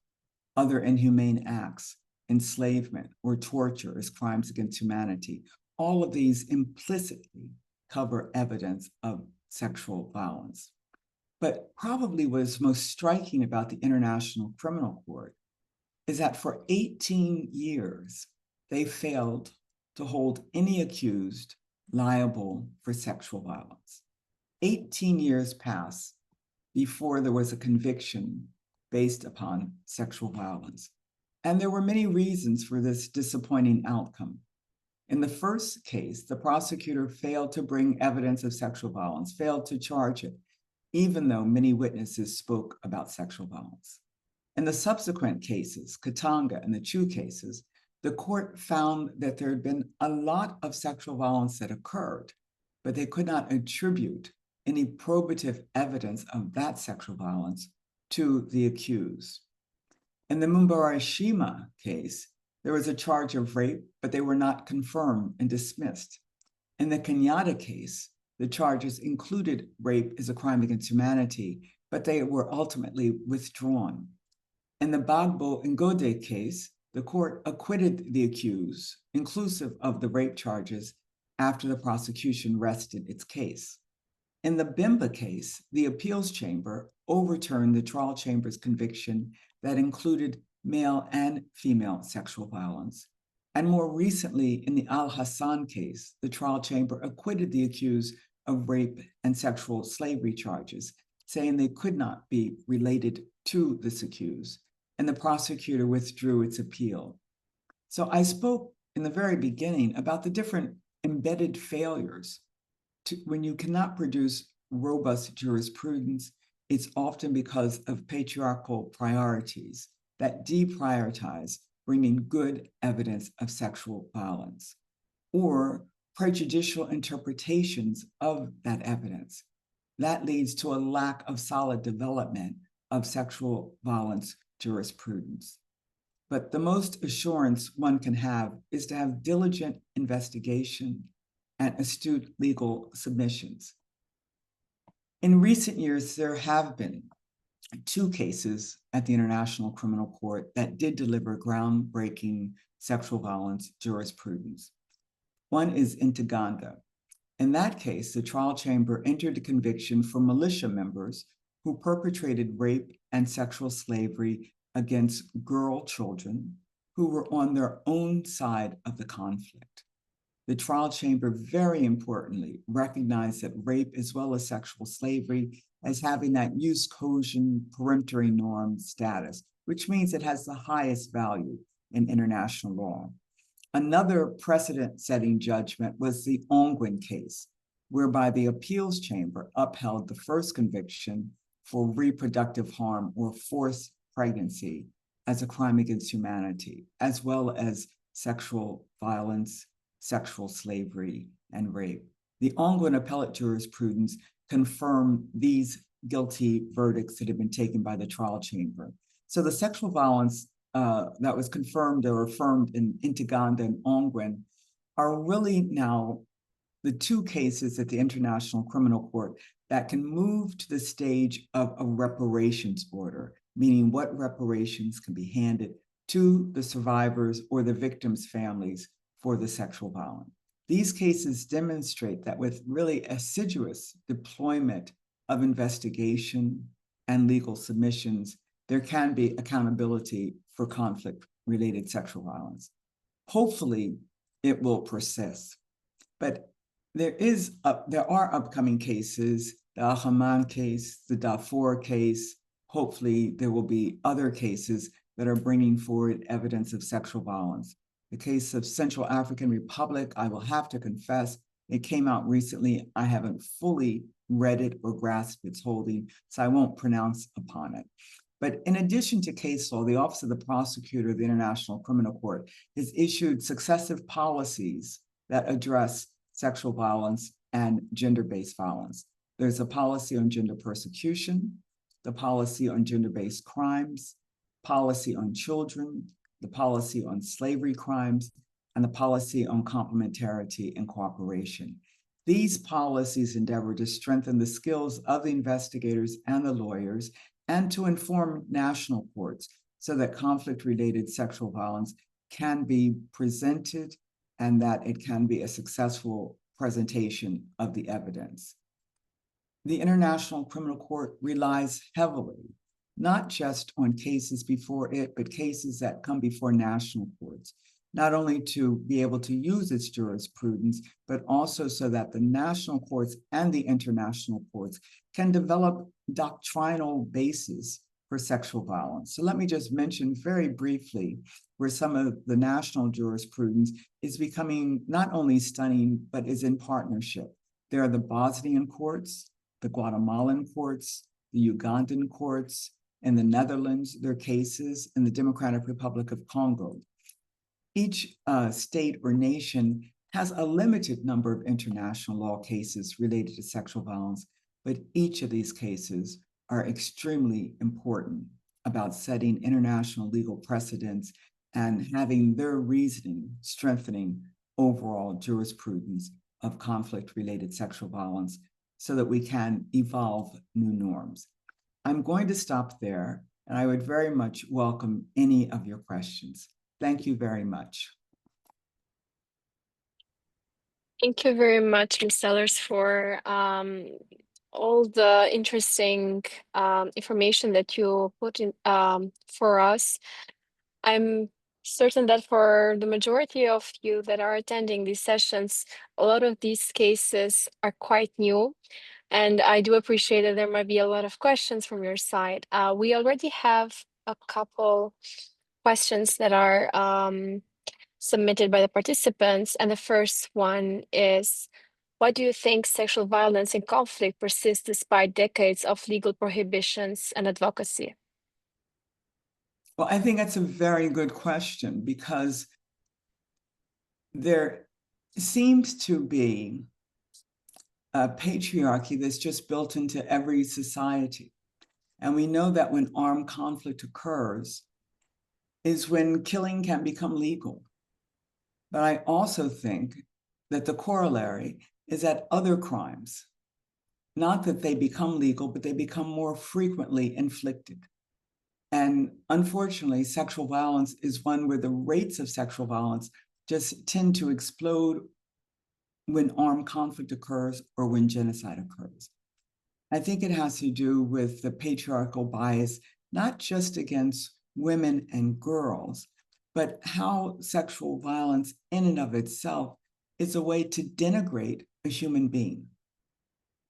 other inhumane acts, enslavement, or torture as crimes against humanity. All of these implicitly cover evidence of sexual violence. But probably what is most striking about the International Criminal Court is that for 18 years, they failed to hold any accused liable for sexual violence. 18 years passed before there was a conviction based upon sexual violence. And there were many reasons for this disappointing outcome. In the first case, the prosecutor failed to bring evidence of sexual violence, failed to charge it, even though many witnesses spoke about sexual violence. In the subsequent cases, Katanga and the Chu cases, the court found that there had been a lot of sexual violence that occurred, but they could not attribute any probative evidence of that sexual violence to the accused. In the Mumbarashima case, there was a charge of rape, but they were not confirmed and dismissed. In the Kenyatta case, the charges included rape as a crime against humanity, but they were ultimately withdrawn. In the Bagbo Ngode case, the court acquitted the accused, inclusive of the rape charges, after the prosecution rested its case. In the Bimba case, the appeals chamber overturned the trial chamber's conviction that included male and female sexual violence. And more recently, in the Al-Hassan case, the trial chamber acquitted the accused of rape and sexual slavery charges, saying they could not be related to this accused, and the prosecutor withdrew its appeal. So I spoke in the very beginning about the different embedded failures. When you cannot produce robust jurisprudence, it's often because of patriarchal priorities that deprioritize bringing good evidence of sexual violence, or prejudicial interpretations of that evidence. That leads to a lack of solid development of sexual violence jurisprudence. But the most assurance one can have is to have diligent investigation and astute legal submissions. In recent years, there have been 2 cases at the International Criminal Court that did deliver groundbreaking sexual violence jurisprudence. One is in Uganda. In that case, the trial chamber entered a conviction for militia members who perpetrated rape and sexual slavery against girl children who were on their own side of the conflict. The trial chamber, very importantly, recognized that rape as well as sexual slavery as having that jus cogens peremptory norm status, which means it has the highest value in international law. Another precedent-setting judgment was the Ongwen case, whereby the appeals chamber upheld the first conviction for reproductive harm or forced pregnancy as a crime against humanity, as well as sexual violence, sexual slavery, and rape. The Ongwen appellate jurisprudence confirmed these guilty verdicts that had been taken by the trial chamber. So the sexual violence that was confirmed or affirmed in Uganda and Ongwen are really now the 2 cases at the International Criminal Court that can move to the stage of a reparations order, meaning what reparations can be handed to the survivors or the victims' families for the sexual violence. These cases demonstrate that with really assiduous deployment of investigation and legal submissions, there can be accountability for conflict-related sexual violence. Hopefully, it will persist. But there are upcoming cases, the Al-Haman case, the Darfur case. Hopefully, there will be other cases that are bringing forward evidence of sexual violence. The case of Central African Republic, I will have to confess, it came out recently. I haven't fully read it or grasped its holding, so I won't pronounce upon it. But in addition to case law, the Office of the Prosecutor of the International Criminal Court has issued successive policies that address sexual violence and gender-based violence. There's a policy on gender persecution, the policy on gender-based crimes, policy on children, the policy on slavery crimes, and the policy on complementarity and cooperation. These policies endeavor to strengthen the skills of the investigators and the lawyers and to inform national courts so that conflict-related sexual violence can be presented and that it can be a successful presentation of the evidence. The International Criminal Court relies heavily not just on cases before it, but cases that come before national courts, not only to be able to use its jurisprudence, but also so that the national courts and the international courts can develop doctrinal bases for sexual violence. So let me just mention very briefly where some of the national jurisprudence is becoming not only stunning, but is in partnership. There are the Bosnian courts, the Guatemalan courts, the Ugandan courts. In the Netherlands, there are cases in the Democratic Republic of Congo. Each state or nation has a limited number of international law cases related to sexual violence, but each of these cases are extremely important about setting international legal precedents and having their reasoning strengthening overall jurisprudence of conflict-related sexual violence so that we can evolve new norms. I'm going to stop there, and I would very much welcome any of your questions. Thank you very much. Thank you very much, Ms. Sellers, for all the interesting information that you put in for us. I'm certain that for the majority of you that are attending these sessions, a lot of these cases are quite new. And I do appreciate that there might be a lot of questions from your side. We already have a couple questions that are submitted by the participants. And the first one is, why do you think sexual violence and conflict persists despite decades of legal prohibitions and advocacy? Well, I think that's a very good question, because there seems to be a patriarchy that's just built into every society. And we know that when armed conflict occurs is when killing can become legal. But I also think that the corollary is that other crimes, not that they become legal, but they become more frequently inflicted. And unfortunately, sexual violence is one where the rates of sexual violence just tend to explode when armed conflict occurs or when genocide occurs. I think it has to do with the patriarchal bias, not just against women and girls, but how sexual violence in and of itself is a way to denigrate a human being.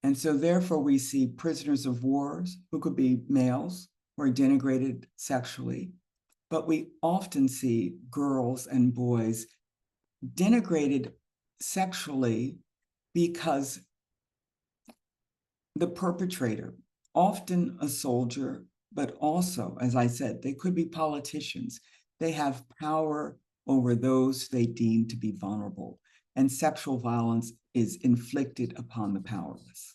And so therefore we see prisoners of wars who could be males who are denigrated sexually, but we often see girls and boys denigrated sexually because the perpetrator, often a soldier, but also, as I said, they could be politicians. They have power over those they deem to be vulnerable, and sexual violence is inflicted upon the powerless.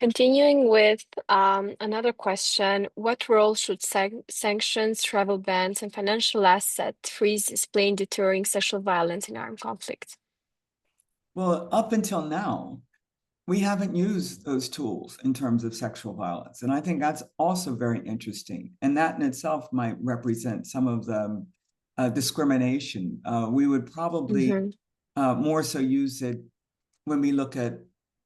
Continuing with another question, what role should sanctions, travel bans, and financial asset freezes play in deterring sexual violence in armed conflict? Well, up until now, we haven't used those tools in terms of sexual violence. And I think that's also very interesting. And that in itself might represent some of the discrimination. We would probably more so use it when we look at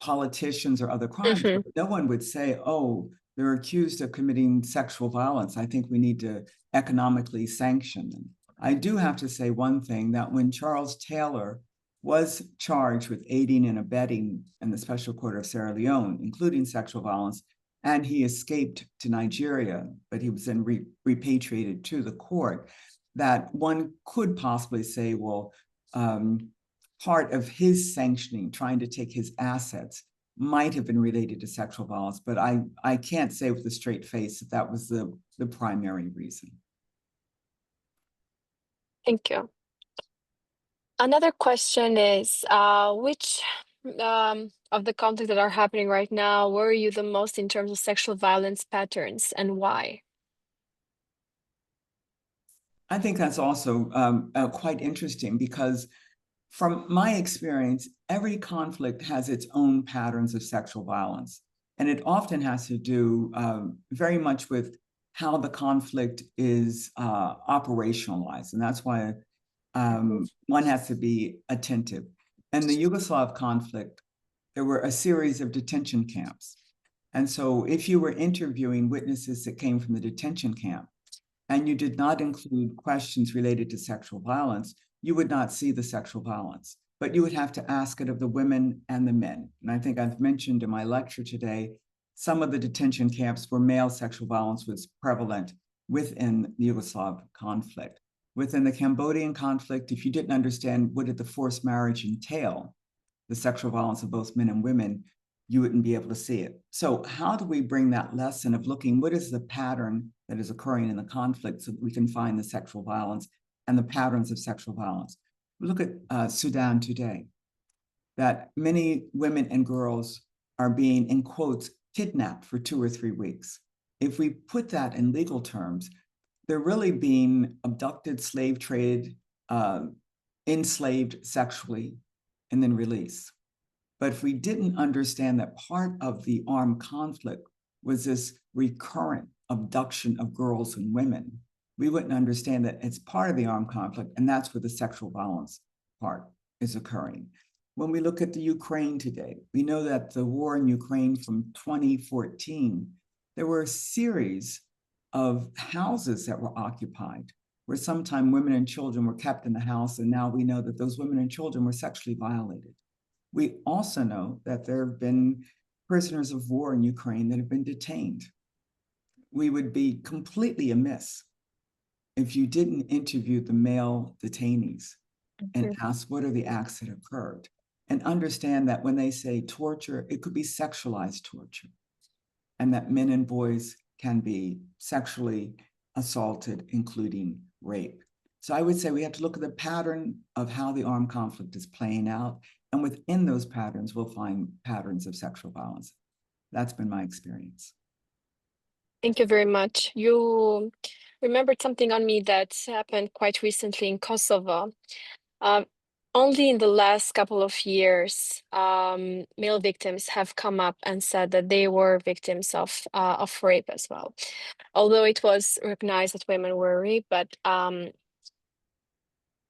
politicians or other crimes. But no one would say, oh, they're accused of committing sexual violence. I think we need to economically sanction them. I do have to say one thing, that when Charles Taylor was charged with aiding and abetting in the Special Court of Sierra Leone, including sexual violence, and he escaped to Nigeria, but he was then repatriated to the court, that one could possibly say, well, part of his sanctioning, trying to take his assets, might have been related to sexual violence, but I can't say with a straight face that that was the primary reason. Thank you. Another question is, which of the conflicts that are happening right now worry you the most in terms of sexual violence patterns, and why? I think that's also quite interesting, because from my experience, every conflict has its own patterns of sexual violence. And it often has to do very much with how the conflict is operationalized. And that's why one has to be attentive. In the Yugoslav conflict, there were a series of detention camps. And so if you were interviewing witnesses that came from the detention camp, and you did not include questions related to sexual violence, you would not see the sexual violence, but you would have to ask it of the women and the men. And I think I've mentioned in my lecture today, some of the detention camps where male sexual violence was prevalent within the Yugoslav conflict. Within the Cambodian conflict, if you didn't understand what did the forced marriage entail, the sexual violence of both men and women, you wouldn't be able to see it. So how do we bring that lesson of looking, what is the pattern that is occurring in the conflict, so that we can find the sexual violence and the patterns of sexual violence? We look at Sudan today, that many women and girls are being, in quotes, kidnapped for 2 or 3 weeks. If we put that in legal terms, they're really being abducted, slave traded, enslaved sexually, and then released. But if we didn't understand that part of the armed conflict was this recurrent abduction of girls and women, we wouldn't understand that it's part of the armed conflict, and that's where the sexual violence part is occurring. When we look at the Ukraine today, we know that the war in Ukraine from 2014, there were a series of houses that were occupied, where sometimes women and children were kept in the house, and now we know that those women and children were sexually violated. We also know that there have been prisoners of war in Ukraine that have been detained. We would be completely amiss if you didn't interview the male detainees and ask what are the acts that occurred, and understand that when they say torture, it could be sexualized torture, and that men and boys can be sexually assaulted, including rape. So I would say we have to look at the pattern of how the armed conflict is playing out, and within those patterns, we'll find patterns of sexual violence. That's been my experience. Thank you very much. You remembered something on me that happened quite recently in Kosovo. Only in the last couple of years, male victims have come up and said that they were victims of rape as well. Although it was recognized that women were raped, but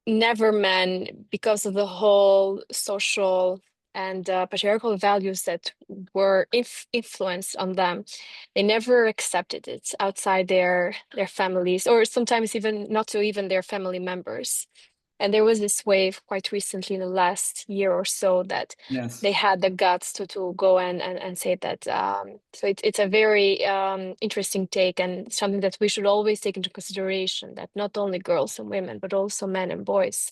never men, because of the whole social and patriarchal values that were influenced on them. They never accepted it outside their families, or sometimes even not to even their family members. And there was this wave quite recently in the last year or so that Yes. they had the guts to go and say that. So it's a very interesting take, and something that we should always take into consideration, that not only girls and women, but also men and boys.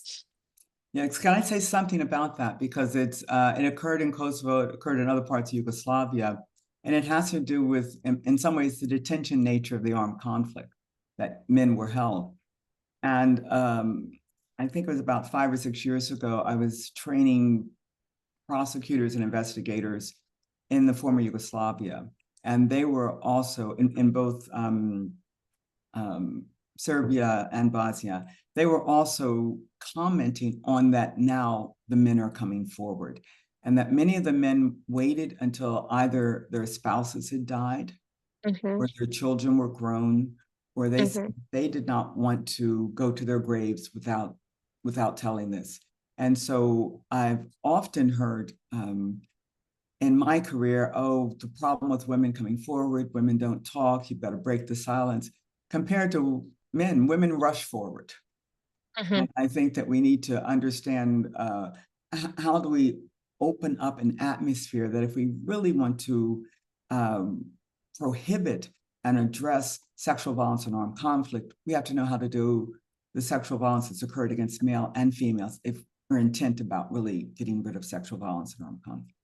Yeah, can I say something about that? Because it occurred in Kosovo, it occurred in other parts of Yugoslavia, and it has to do with, in some ways, the detention nature of the armed conflict, that men were held. And I think it was about 5 or 6 years ago, I was training prosecutors and investigators in the former Yugoslavia, and they were also in both Serbia and Bosnia. They were also commenting on that now the men are coming forward, and that many of the men waited until either their spouses had died or their children were grown, or they did not want to go to their graves without telling this. And so I've often heard in my career, oh, the problem with women coming forward, women don't talk, you better break the silence. Compared to men, women rush forward. And I think that we need to understand how do we open up an atmosphere that if we really want to prohibit and address sexual violence and armed conflict, we have to know how to do the sexual violence that's occurred against male and females if we're intent about really getting rid of sexual violence and armed conflict.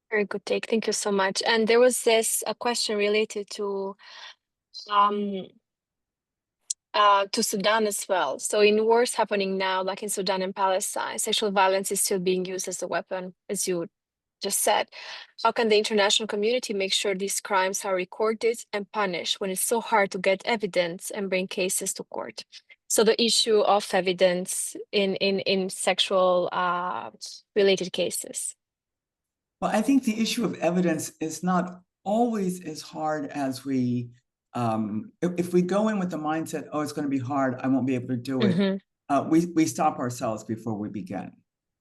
Very good take. Thank you so much. And there was a question related to Sudan as well. So in wars happening now, like in Sudan and Palestine, sexual violence is still being used as a weapon, as you just said. How can the international community make sure these crimes are recorded and punished when it's so hard to get evidence and bring cases to court? So the issue of evidence in sexual related cases. Well, I think the issue of evidence is not always as hard as we, if we go in with the mindset, oh, it's going to be hard, I won't be able to do it, we stop ourselves before we begin.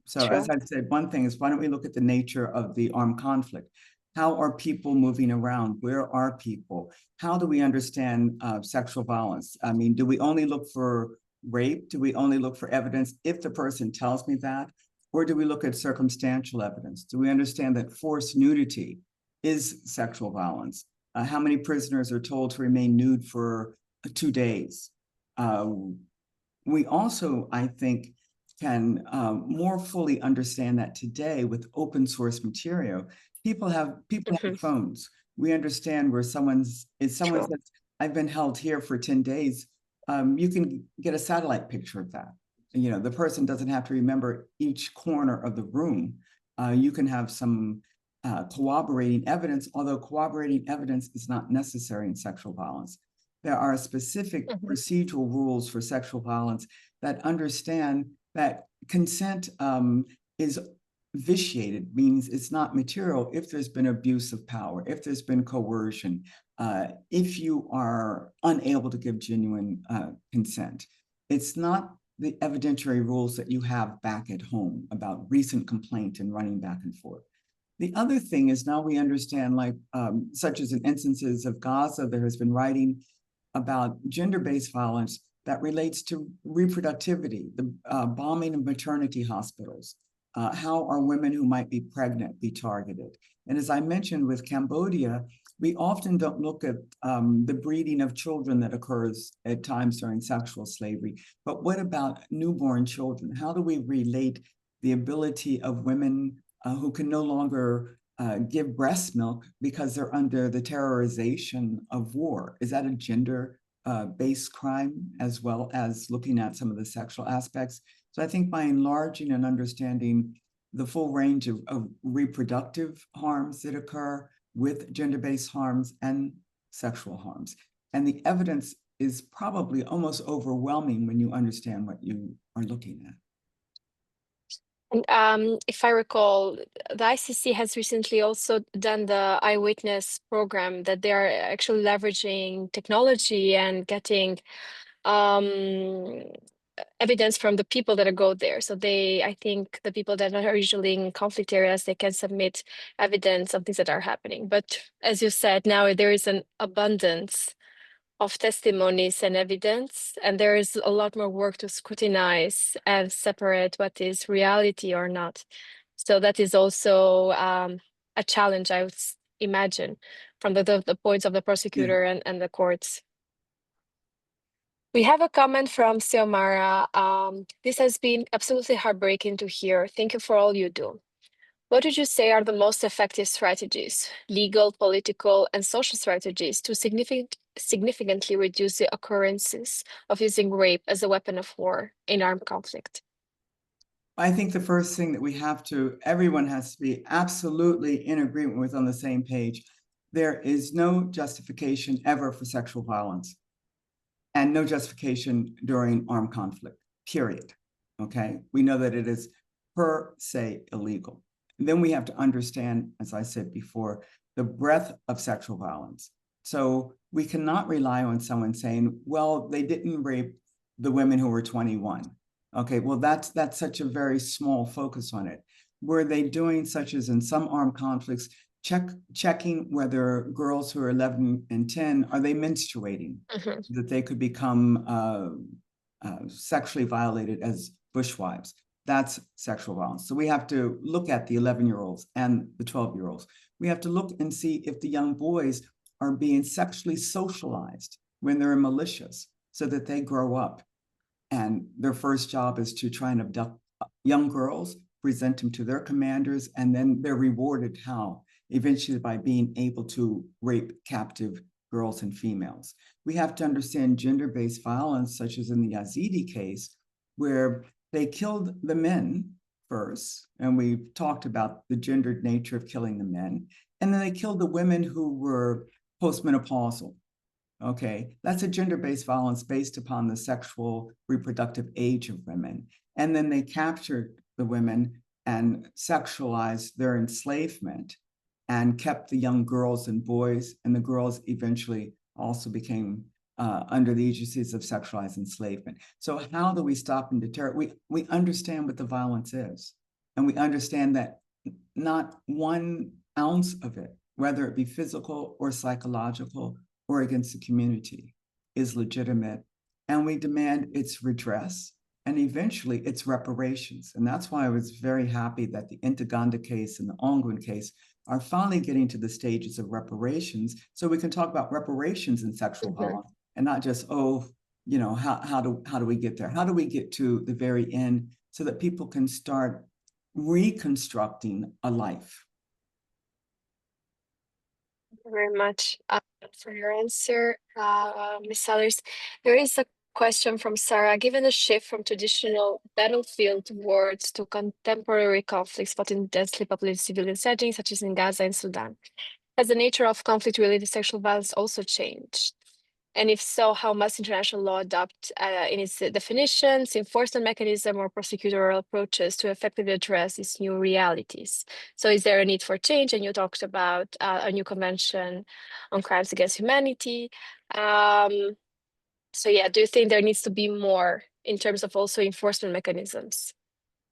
So True. as I said, one thing is, why don't we look at the nature of the armed conflict? How are people moving around? Where are people? How do we understand sexual violence? I mean, do we only look for rape? Do we only look for evidence if the person tells me that? Or do we look at circumstantial evidence? Do we understand that forced nudity is sexual violence? How many prisoners are told to remain nude for 2 days? We also, I think, can more fully understand that today with open source material. People have phones. We understand where someone says, I've been held here for 10 days, you can get a satellite picture of that. You know, the person doesn't have to remember each corner of the room. You can have some corroborating evidence, although corroborating evidence is not necessary in sexual violence. There are specific procedural rules for sexual violence that understand that consent is vitiated, means it's not material if there's been abuse of power, if there's been coercion, if you are unable to give genuine consent. It's not the evidentiary rules that you have back at home about recent complaint and running back and forth. The other thing is now we understand, like such as in instances of Gaza, there has been writing about gender-based violence that relates to reproductivity, the bombing of maternity hospitals. How are women who might be pregnant be targeted? And as I mentioned with Cambodia, we often don't look at the breeding of children that occurs at times during sexual slavery. But what about newborn children? How do we relate the ability of women who can no longer give breast milk because they're under the terrorization of war? Is that a gender-based crime, as well as looking at some of the sexual aspects? So I think by enlarging and understanding the full range of reproductive harms that occur with gender-based harms and sexual harms, and the evidence is probably almost overwhelming when you understand what you are looking at. And if I recall, the ICC has recently also done the eyewitness program that they are actually leveraging technology and getting evidence from the people that go there. So I think the people that are usually in conflict areas, they can submit evidence of things that are happening. But as you said, now there is an abundance of testimonies and evidence, and there is a lot more work to scrutinize and separate what is reality or not. So that is also a challenge, I would imagine, from the points of the prosecutor and the courts. We have a comment from Xiomara. This has been absolutely heartbreaking to hear. Thank you for all you do. What would you say are the most effective strategies, legal, political, and social strategies to significantly reduce the occurrences of using rape as a weapon of war in armed conflict? I think the first thing that everyone has to be absolutely in agreement with, on the same page. There is no justification ever for sexual violence, and no justification during armed conflict, period. Okay, we know that it is per se illegal. And then we have to understand, as I said before, the breadth of sexual violence. So we cannot rely on someone saying, well, they didn't rape the women who were 21. Okay, well, that's such a very small focus on it. Were they doing, such as in some armed conflicts, checking whether girls who are 11 and 10, are they menstruating, so that they could become sexually violated as bushwives? That's sexual violence. So we have to look at the 11-year-olds and the 12-year-olds. We have to look and see if the young boys are being sexually socialized when they're in militias, so that they grow up and their first job is to try and abduct young girls, present them to their commanders, and then they're rewarded how? Eventually by being able to rape captive girls and females. We have to understand gender-based violence, such as in the Yazidi case, where they killed the men first, and we've talked about the gendered nature of killing the men, and then they killed the women who were postmenopausal. Okay, that's a gender-based violence based upon the sexual reproductive age of women. And then they captured the women and sexualized their enslavement and kept the young girls and boys, and the girls eventually also became under the agencies of sexualized enslavement. So how do we stop and deter it? We understand what the violence is, and we understand that not 1 ounce of it, whether it be physical or psychological or against the community, is legitimate, and we demand its redress and eventually its reparations. And that's why I was very happy that the Ntaganda case and the Ongwen case are finally getting to the stages of reparations, so we can talk about reparations in sexual violence, and not just, how do we get there? How do we get to the very end so that people can start reconstructing a life? Thank you very much for your answer, Ms. Sellers. There is a question from Sarah. Given the shift from traditional battlefield wars to contemporary conflicts, but in densely populated civilian settings, such as in Gaza and Sudan, has the nature of conflict-related sexual violence also changed? And if so, how must international law adopt in its definitions, enforcement mechanism, or prosecutorial approaches to effectively address these new realities? So is there a need for change? And you talked about a new convention on crimes against humanity. So yeah, do you think there needs to be more in terms of also enforcement mechanisms?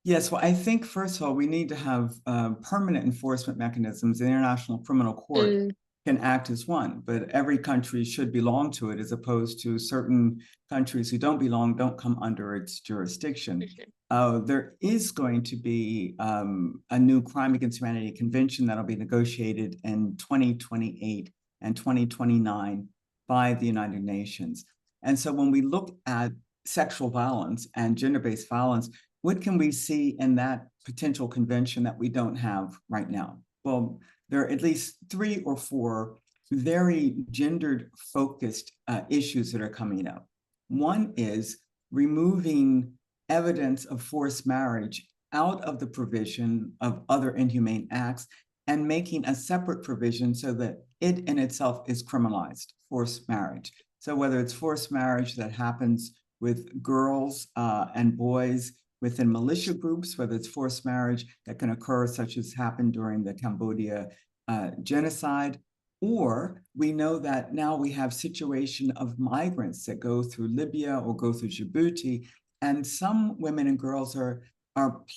Yes, well, I think, first of all, we need to have permanent enforcement mechanisms. The International Criminal Court can act as one, but every country should belong to it, as opposed to certain countries who don't come under its jurisdiction. There is going to be a new Crime Against Humanity Convention that'll be negotiated in 2028 and 2029 by the United Nations. And so when we look at sexual violence and gender-based violence, what can we see in that potential convention that we don't have right now? Well, there are at least 3 or 4 very gendered focused issues that are coming up. One is removing evidence of forced marriage out of the provision of other inhumane acts and making a separate provision so that it in itself is criminalized, forced marriage. So whether it's forced marriage that happens with girls and boys within militia groups, whether it's forced marriage that can occur, such as happened during the Cambodia genocide, or we know that now we have situation of migrants that go through Libya or go through Djibouti, and some women and girls are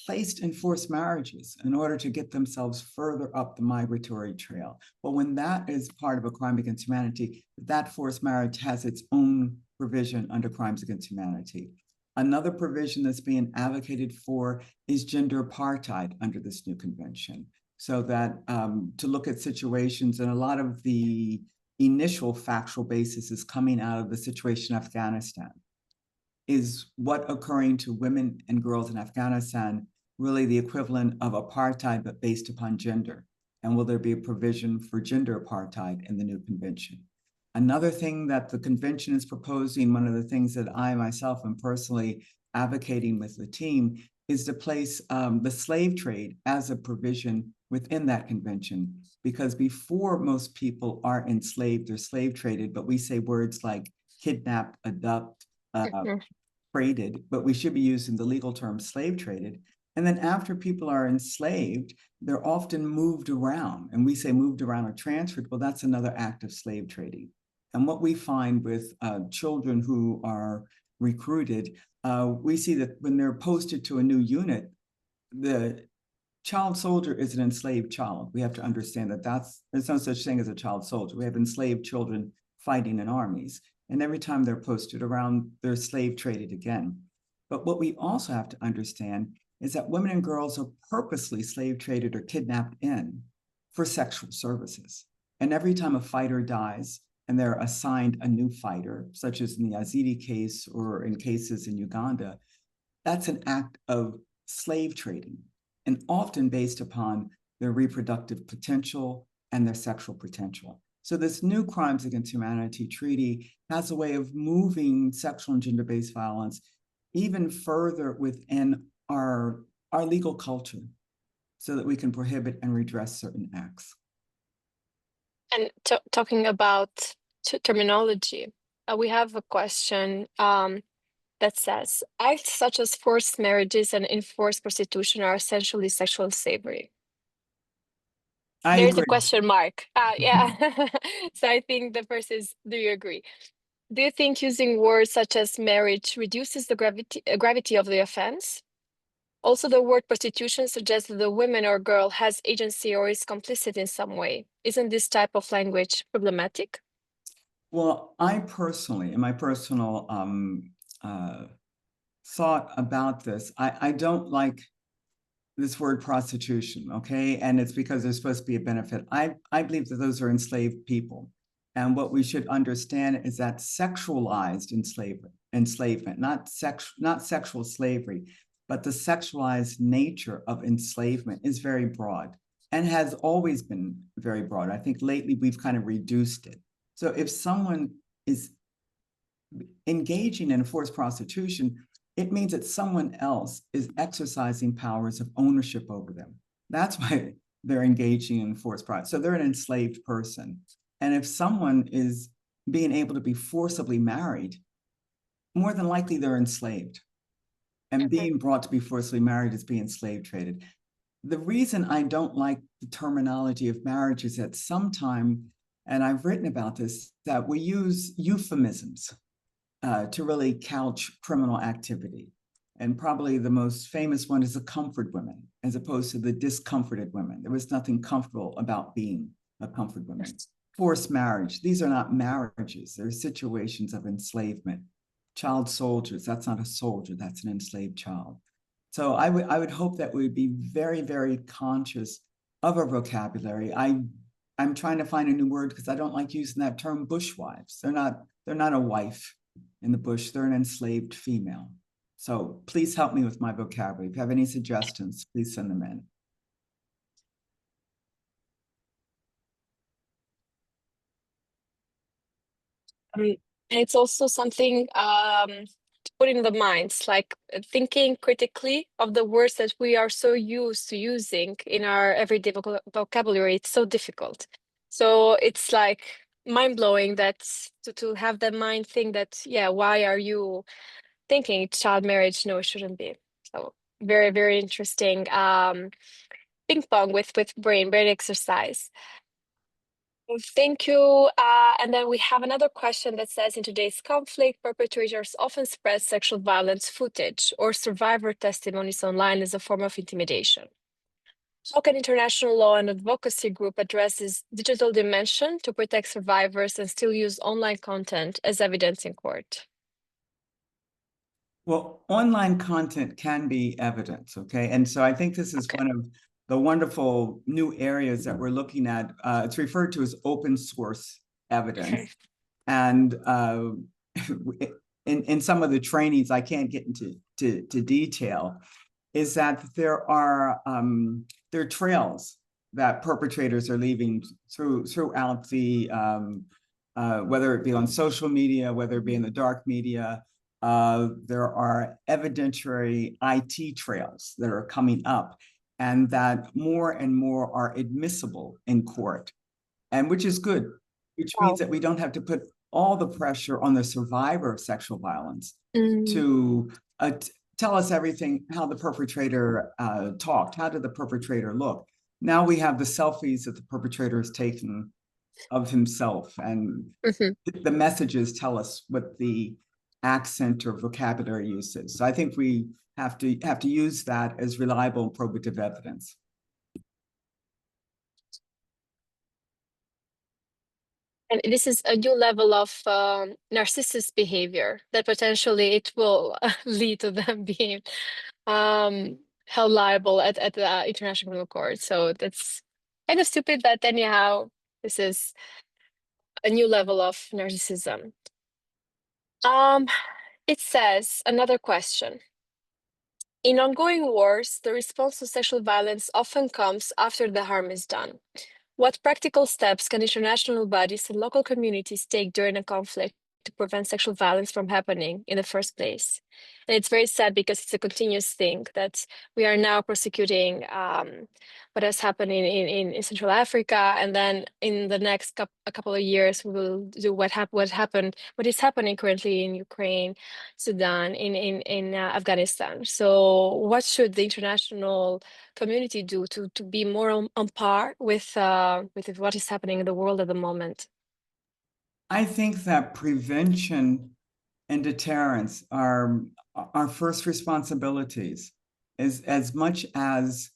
placed in forced marriages in order to get themselves further up the migratory trail. But when that is part of a crime against humanity, that forced marriage has its own provision under crimes against humanity. Another provision that's being advocated for is gender apartheid under this new convention, so that to look at situations, and a lot of the initial factual basis is coming out of the situation in Afghanistan. Is what occurring to women and girls in Afghanistan really the equivalent of apartheid, but based upon gender? And will there be a provision for gender apartheid in the new convention? Another thing that the convention is proposing, one of the things that I myself am personally advocating with the team, is to place the slave trade as a provision within that convention. Because before most people are enslaved, they're slave traded, but we say words like kidnapped, abduct, traded, but we should be using the legal term slave traded. And then after people are enslaved, they're often moved around. And we say moved around or transferred. Well, that's another act of slave trading. And what we find with children who are recruited, we see that when they're posted to a new unit, the child soldier is an enslaved child. We have to understand that there's no such thing as a child soldier. We have enslaved children fighting in armies. And every time they're posted around, they're slave traded again. But what we also have to understand is that women and girls are purposely slave traded or kidnapped in for sexual services. And every time a fighter dies, and they're assigned a new fighter, such as in the Yazidi case or in cases in Uganda, that's an act of slave trading, and often based upon their reproductive potential and their sexual potential. So this new Crimes Against Humanity treaty has a way of moving sexual and gender-based violence even further within our legal culture so that we can prohibit and redress certain acts. And talking about terminology, we have a question that says, acts such as forced marriages and enforced prostitution are essentially sexual slavery. There's a question mark. Yeah. So I think the first is, do you agree? Do you think using words such as marriage reduces the gravity of the offense? Also, the word prostitution suggests that the woman or girl has agency or is complicit in some way. Isn't this type of language problematic? Well, I personally, in my personal thought about this, I don't like this word prostitution, okay? And it's because there's supposed to be a benefit. I believe that those are enslaved people. And what we should understand is that sexualized enslavement, not sexual slavery, but the sexualized nature of enslavement is very broad and has always been very broad. I think lately we've kind of reduced it. So if someone is engaging in forced prostitution, it means that someone else is exercising powers of ownership over them. That's why they're engaging in forced prostitution. So they're an enslaved person. And if someone is being able to be forcibly married, more than likely they're enslaved. And being brought to be forcibly married is being slave traded. The reason I don't like the terminology of marriage is that sometimes, and I've written about this, that we use euphemisms. to really couch criminal activity. And probably the most famous one is the comfort women, as opposed to the discomforted women. There was nothing comfortable about being a comfort woman. Forced marriage, these are not marriages, they're situations of enslavement. Child soldiers, that's not a soldier, that's an enslaved child. So I would hope that we'd be very, very conscious of our vocabulary. I'm trying to find a new word because I don't like using that term, bushwives. They're not a wife in the bush, they're an enslaved female. So please help me with my vocabulary. If you have any suggestions, please send them in. And it's also something to put in the minds, like thinking critically of the words that we are so used to using in our everyday vocabulary. It's so difficult. So it's like mind-blowing that to have the mind think that, yeah, why are you thinking child marriage? No, it shouldn't be. So very, very interesting. Ping pong with brain exercise. Thank you. And then we have another question that says, in today's conflict, perpetrators often spread sexual violence footage or survivor testimonies online as a form of intimidation. How can international law and advocacy group address this digital dimension to protect survivors and still use online content as evidence in court? Well, online content can be evidence, okay? And so I think this is one of the wonderful new areas that we're looking at. It's referred to as open source evidence. Okay. And in some of the trainings, I can't get into detail, is that there are trails that perpetrators are leaving throughout the, whether it be on social media, whether it be in the dark media. There are evidentiary IT trails that are coming up, and that more and more are admissible in court, and which is good, which means that we don't have to put all the pressure on the survivor of sexual violence to tell us everything, how the perpetrator talked, how did the perpetrator look. Now we have the selfies that the perpetrator has taken of himself, and the messages tell us what the accent or vocabulary use is. So I think we have to use that as reliable and probative evidence. And this is a new level of narcissist behavior that potentially it will lead to them being held liable at the International Criminal Court. So that's kind of stupid, but anyhow, this is a new level of narcissism. It says, another question. In ongoing wars, the response to sexual violence often comes after the harm is done. What practical steps can international bodies and local communities take during a conflict to prevent sexual violence from happening in the first place? And it's very sad because it's a continuous thing that we are now prosecuting what has happened in Central Africa, and then in the next couple of years we will do what is happening currently in Ukraine, Sudan, in Afghanistan. So what should the international community do to be more on par with what is happening in the world at the moment? I think that prevention and deterrence are our first responsibilities, as much as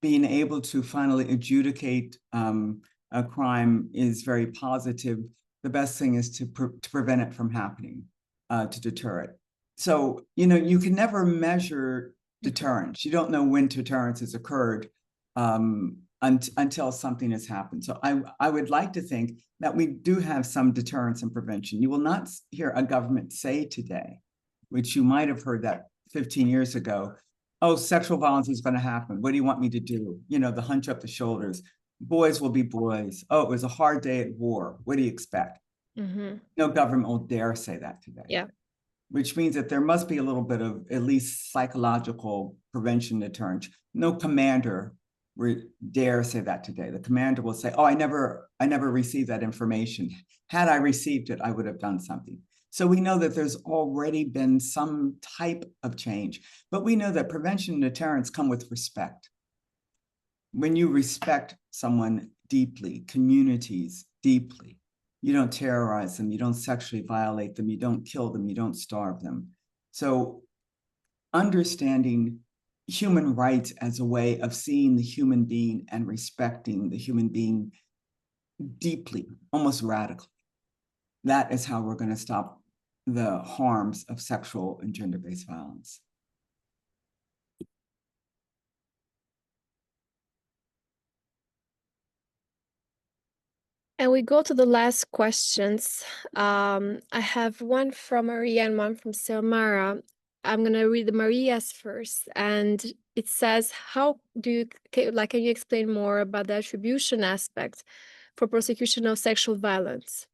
being able to finally adjudicate a crime is very positive. The best thing is to prevent it from happening, to deter it. So, you can never measure deterrence. You don't know when deterrence has occurred until something has happened. So I would like to think that we do have some deterrence and prevention. You will not hear a government say today, which you might have heard that 15 years ago, oh, sexual violence is going to happen. What do you want me to do? The hunch up the shoulders. Boys will be boys. Oh, it was a hard day at war. What do you expect? No government will dare say that today. Yeah. Which means that there must be a little bit of at least psychological prevention deterrence. No commander dare say that today. The commander will say, oh, I never received that information. Had I received it, I would have done something. So we know that there's already been some type of change, but we know that prevention and deterrence come with respect. When you respect someone deeply, communities deeply, You don't terrorize them. You don't sexually violate them. You don't kill them. You don't starve them. So understanding human rights as a way of seeing the human being and respecting the human being deeply, almost radically. That is how we're going to stop the harms of sexual and gender-based violence. And we go to the last questions. I have one from Maria and one from Silmara. I'm going to read Maria's first. And it says, how do you, can you explain more about the attribution aspect for prosecution of sexual violence?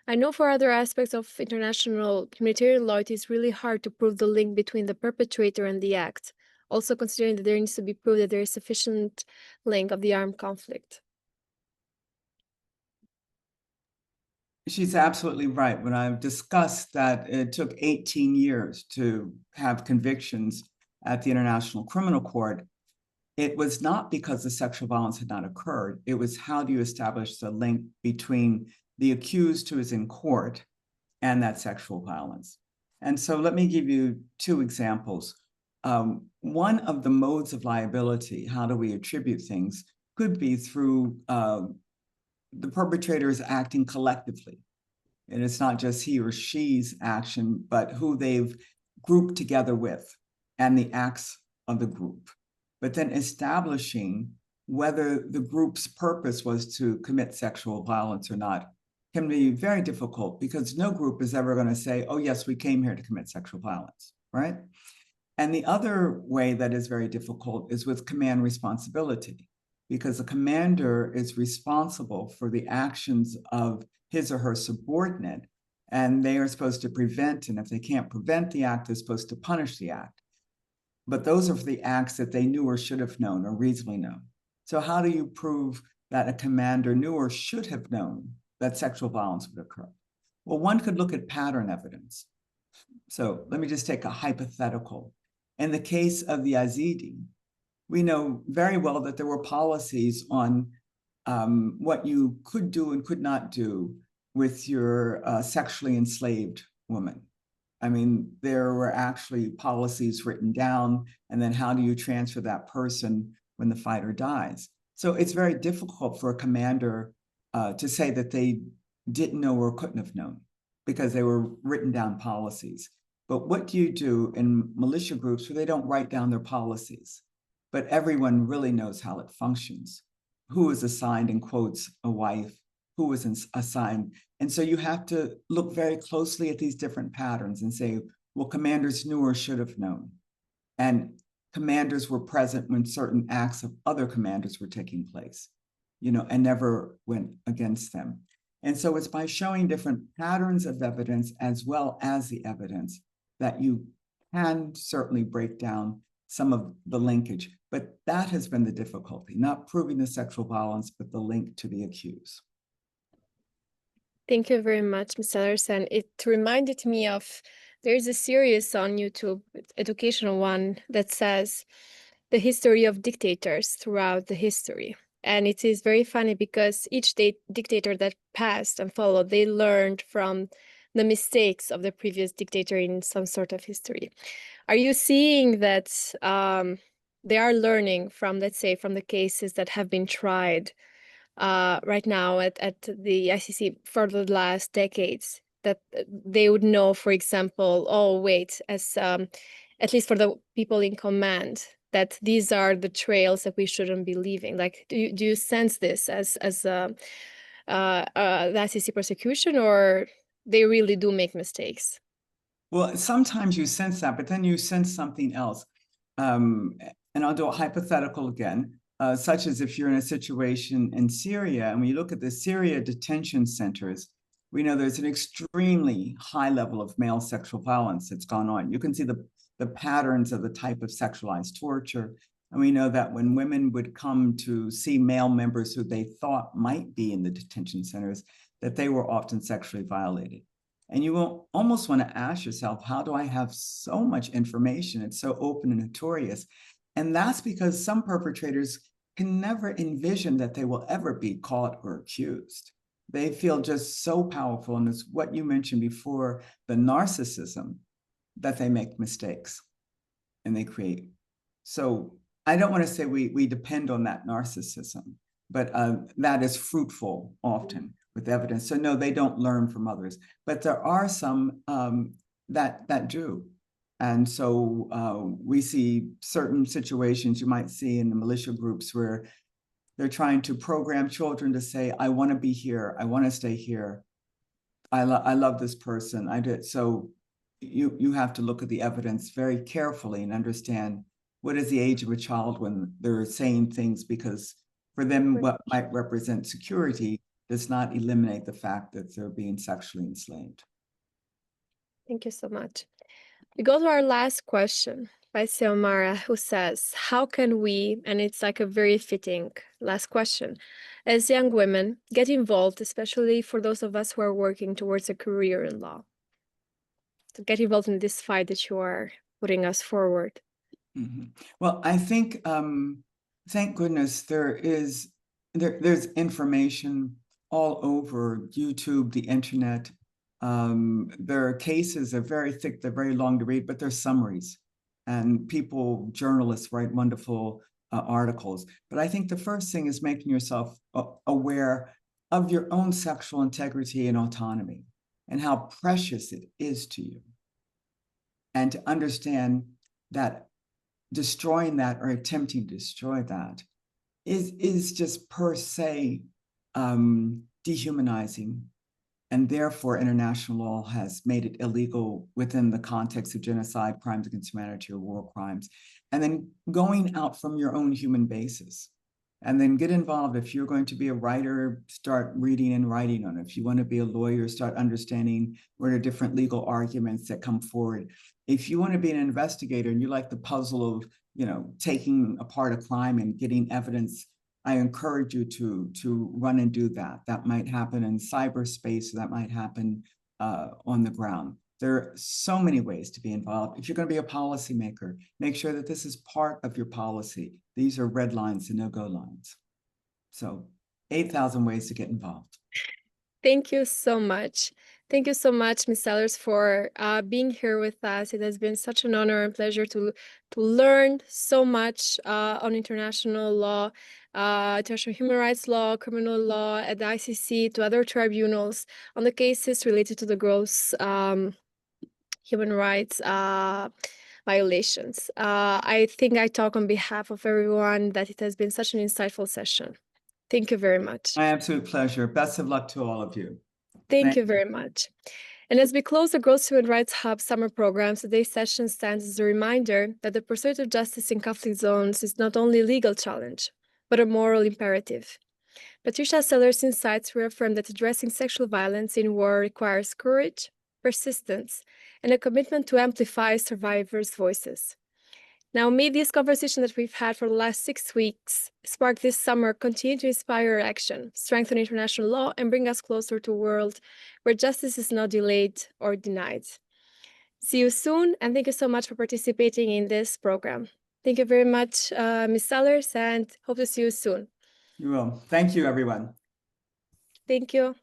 I know for other aspects of international humanitarian law, it is really hard to prove the link between the perpetrator and the act, also considering that there needs to be proof that there is sufficient link of the armed conflict. She's absolutely right. When I've discussed that it took 18 years to have convictions at the International Criminal Court, it was not because the sexual violence had not occurred. It was how do you establish the link between the accused who is in court and that sexual violence. And so let me give you two examples. One of the modes of liability, how do we attribute things, could be through the perpetrators acting collectively. And it's not just he or she's action, but who they've grouped together with and the acts of the group. But then establishing whether the group's purpose was to commit sexual violence or not can be very difficult because no group is ever going to say, oh, yes, we came here to commit sexual violence, right? And the other way that is very difficult is with command responsibility, because a commander is responsible for the actions of his or her subordinate, and they are supposed to prevent, and if they can't prevent the act, they're supposed to punish the act. But those are the acts that they knew or should have known or reasonably known. So how do you prove that a commander knew or should have known that sexual violence would occur? Well, one could look at pattern evidence. So let me just take a hypothetical. In the case of the Yazidi, we know very well that there were policies on what you could do and could not do with your sexually enslaved woman. I mean, there were actually policies written down, and then how do you transfer that person when the fighter dies? So it's very difficult for a commander to say that they didn't know or couldn't have known because they were written down policies. But what do you do in militia groups where they don't write down their policies, but everyone really knows how it functions? Who is assigned, in quotes, a wife? Who was assigned? And so you have to look very closely at these different patterns and say, well, commanders knew or should have known. And commanders were present when certain acts of other commanders were taking place, and never went against them. And so it's by showing different patterns of evidence as well as the evidence that you can certainly break down some of the linkage. But that has been the difficulty, not proving the sexual violence, but the link to the accused. Thank you very much, Ms. Sellers. And it reminded me of, there's a series on YouTube, educational one, that says the history of dictators throughout the history. And it is very funny because each dictator that passed and followed, they learned from the mistakes of the previous dictator in some sort of history. Are you seeing that they are learning from, let's say, from the cases that have been tried right now at the ICC for the last decades, that they would know, for example, oh, wait, as at least for the people in command, that these are the trails that we shouldn't be leaving? Like, do you sense this as the ICC prosecution, or they really do make mistakes? Well, sometimes you sense that, but then you sense something else. And I'll do a hypothetical again, such as if you're in a situation in Syria, and when you look at the Syria detention centers, we know there's an extremely high level of male sexual violence that's gone on. You can see the patterns of the type of sexualized torture. And we know that when women would come to see male members who they thought might be in the detention centers, that they were often sexually violated. And you will almost want to ask yourself, how do I have so much information? It's so open and notorious. And that's because some perpetrators can never envision that they will ever be caught or accused. They feel just so powerful. And it's what you mentioned before, the narcissism, that they make mistakes and they create. So I don't want to say we depend on that narcissism, but that is fruitful often with evidence. So no, they don't learn from others, but there are some that do. And so we see certain situations you might see in the militia groups where they're trying to program children to say, I want to be here. I want to stay here. I love this person. I did. So you have to look at the evidence very carefully and understand what is the age of a child when they're saying things, because for them, what might represent security does not eliminate the fact that they're being sexually enslaved. Thank you so much. We go to our last question by Xiomara, who says, how can we, and it's like a very fitting last question, as young women get involved, especially for those of us who are working towards a career in law, to get involved in this fight that you are putting us forward? Mm-hmm. Well, I think, thank goodness there's information all over YouTube, the internet. There are cases, they're very thick, they're very long to read, but they're summaries. And people, journalists, write wonderful articles. But I think the first thing is making yourself aware of your own sexual integrity and autonomy and how precious it is to you. And to understand that destroying that or attempting to destroy that is just per se dehumanizing, and therefore international law has made it illegal within the context of genocide, crimes against humanity, or war crimes. And then going out from your own human basis, and then get involved. If you're going to be a writer, start reading and writing on it. If you want to be a lawyer, start understanding what are different legal arguments that come forward. If you want to be an investigator and you like the puzzle of, taking apart a crime and getting evidence, I encourage you to run and do that. That might happen in cyberspace, that might happen on the ground. There are so many ways to be involved. If you're going to be a policymaker, make sure that this is part of your policy. These are red lines and no-go lines. So 8,000 ways to get involved. Thank you so much. Thank you so much, Ms. Sellers, for being here with us. It has been such an honor and pleasure to learn so much on international law, international human rights law, criminal law, at the ICC, to other tribunals, on the cases related to the gross human rights violations. I think I talk on behalf of everyone that it has been such an insightful session. Thank you very much. My absolute pleasure. Best of luck to all of you. Thank you very much. And as we close the Gross Human Rights Hub summer programs, today's session stands as a reminder that the pursuit of justice in conflict zones is not only a legal challenge, but a moral imperative. Patricia Sellers' insights reaffirm that addressing sexual violence in war requires courage, persistence, and a commitment to amplify survivors' voices. Now, may this conversation that we've had for the last 6 weeks spark this summer continue to inspire action, strengthen international law, and bring us closer to a world where justice is not delayed or denied. See you soon, and thank you so much for participating in this program. Thank you very much, Ms. Sellers, and hope to see you soon. You will. Thank you, everyone. Thank you.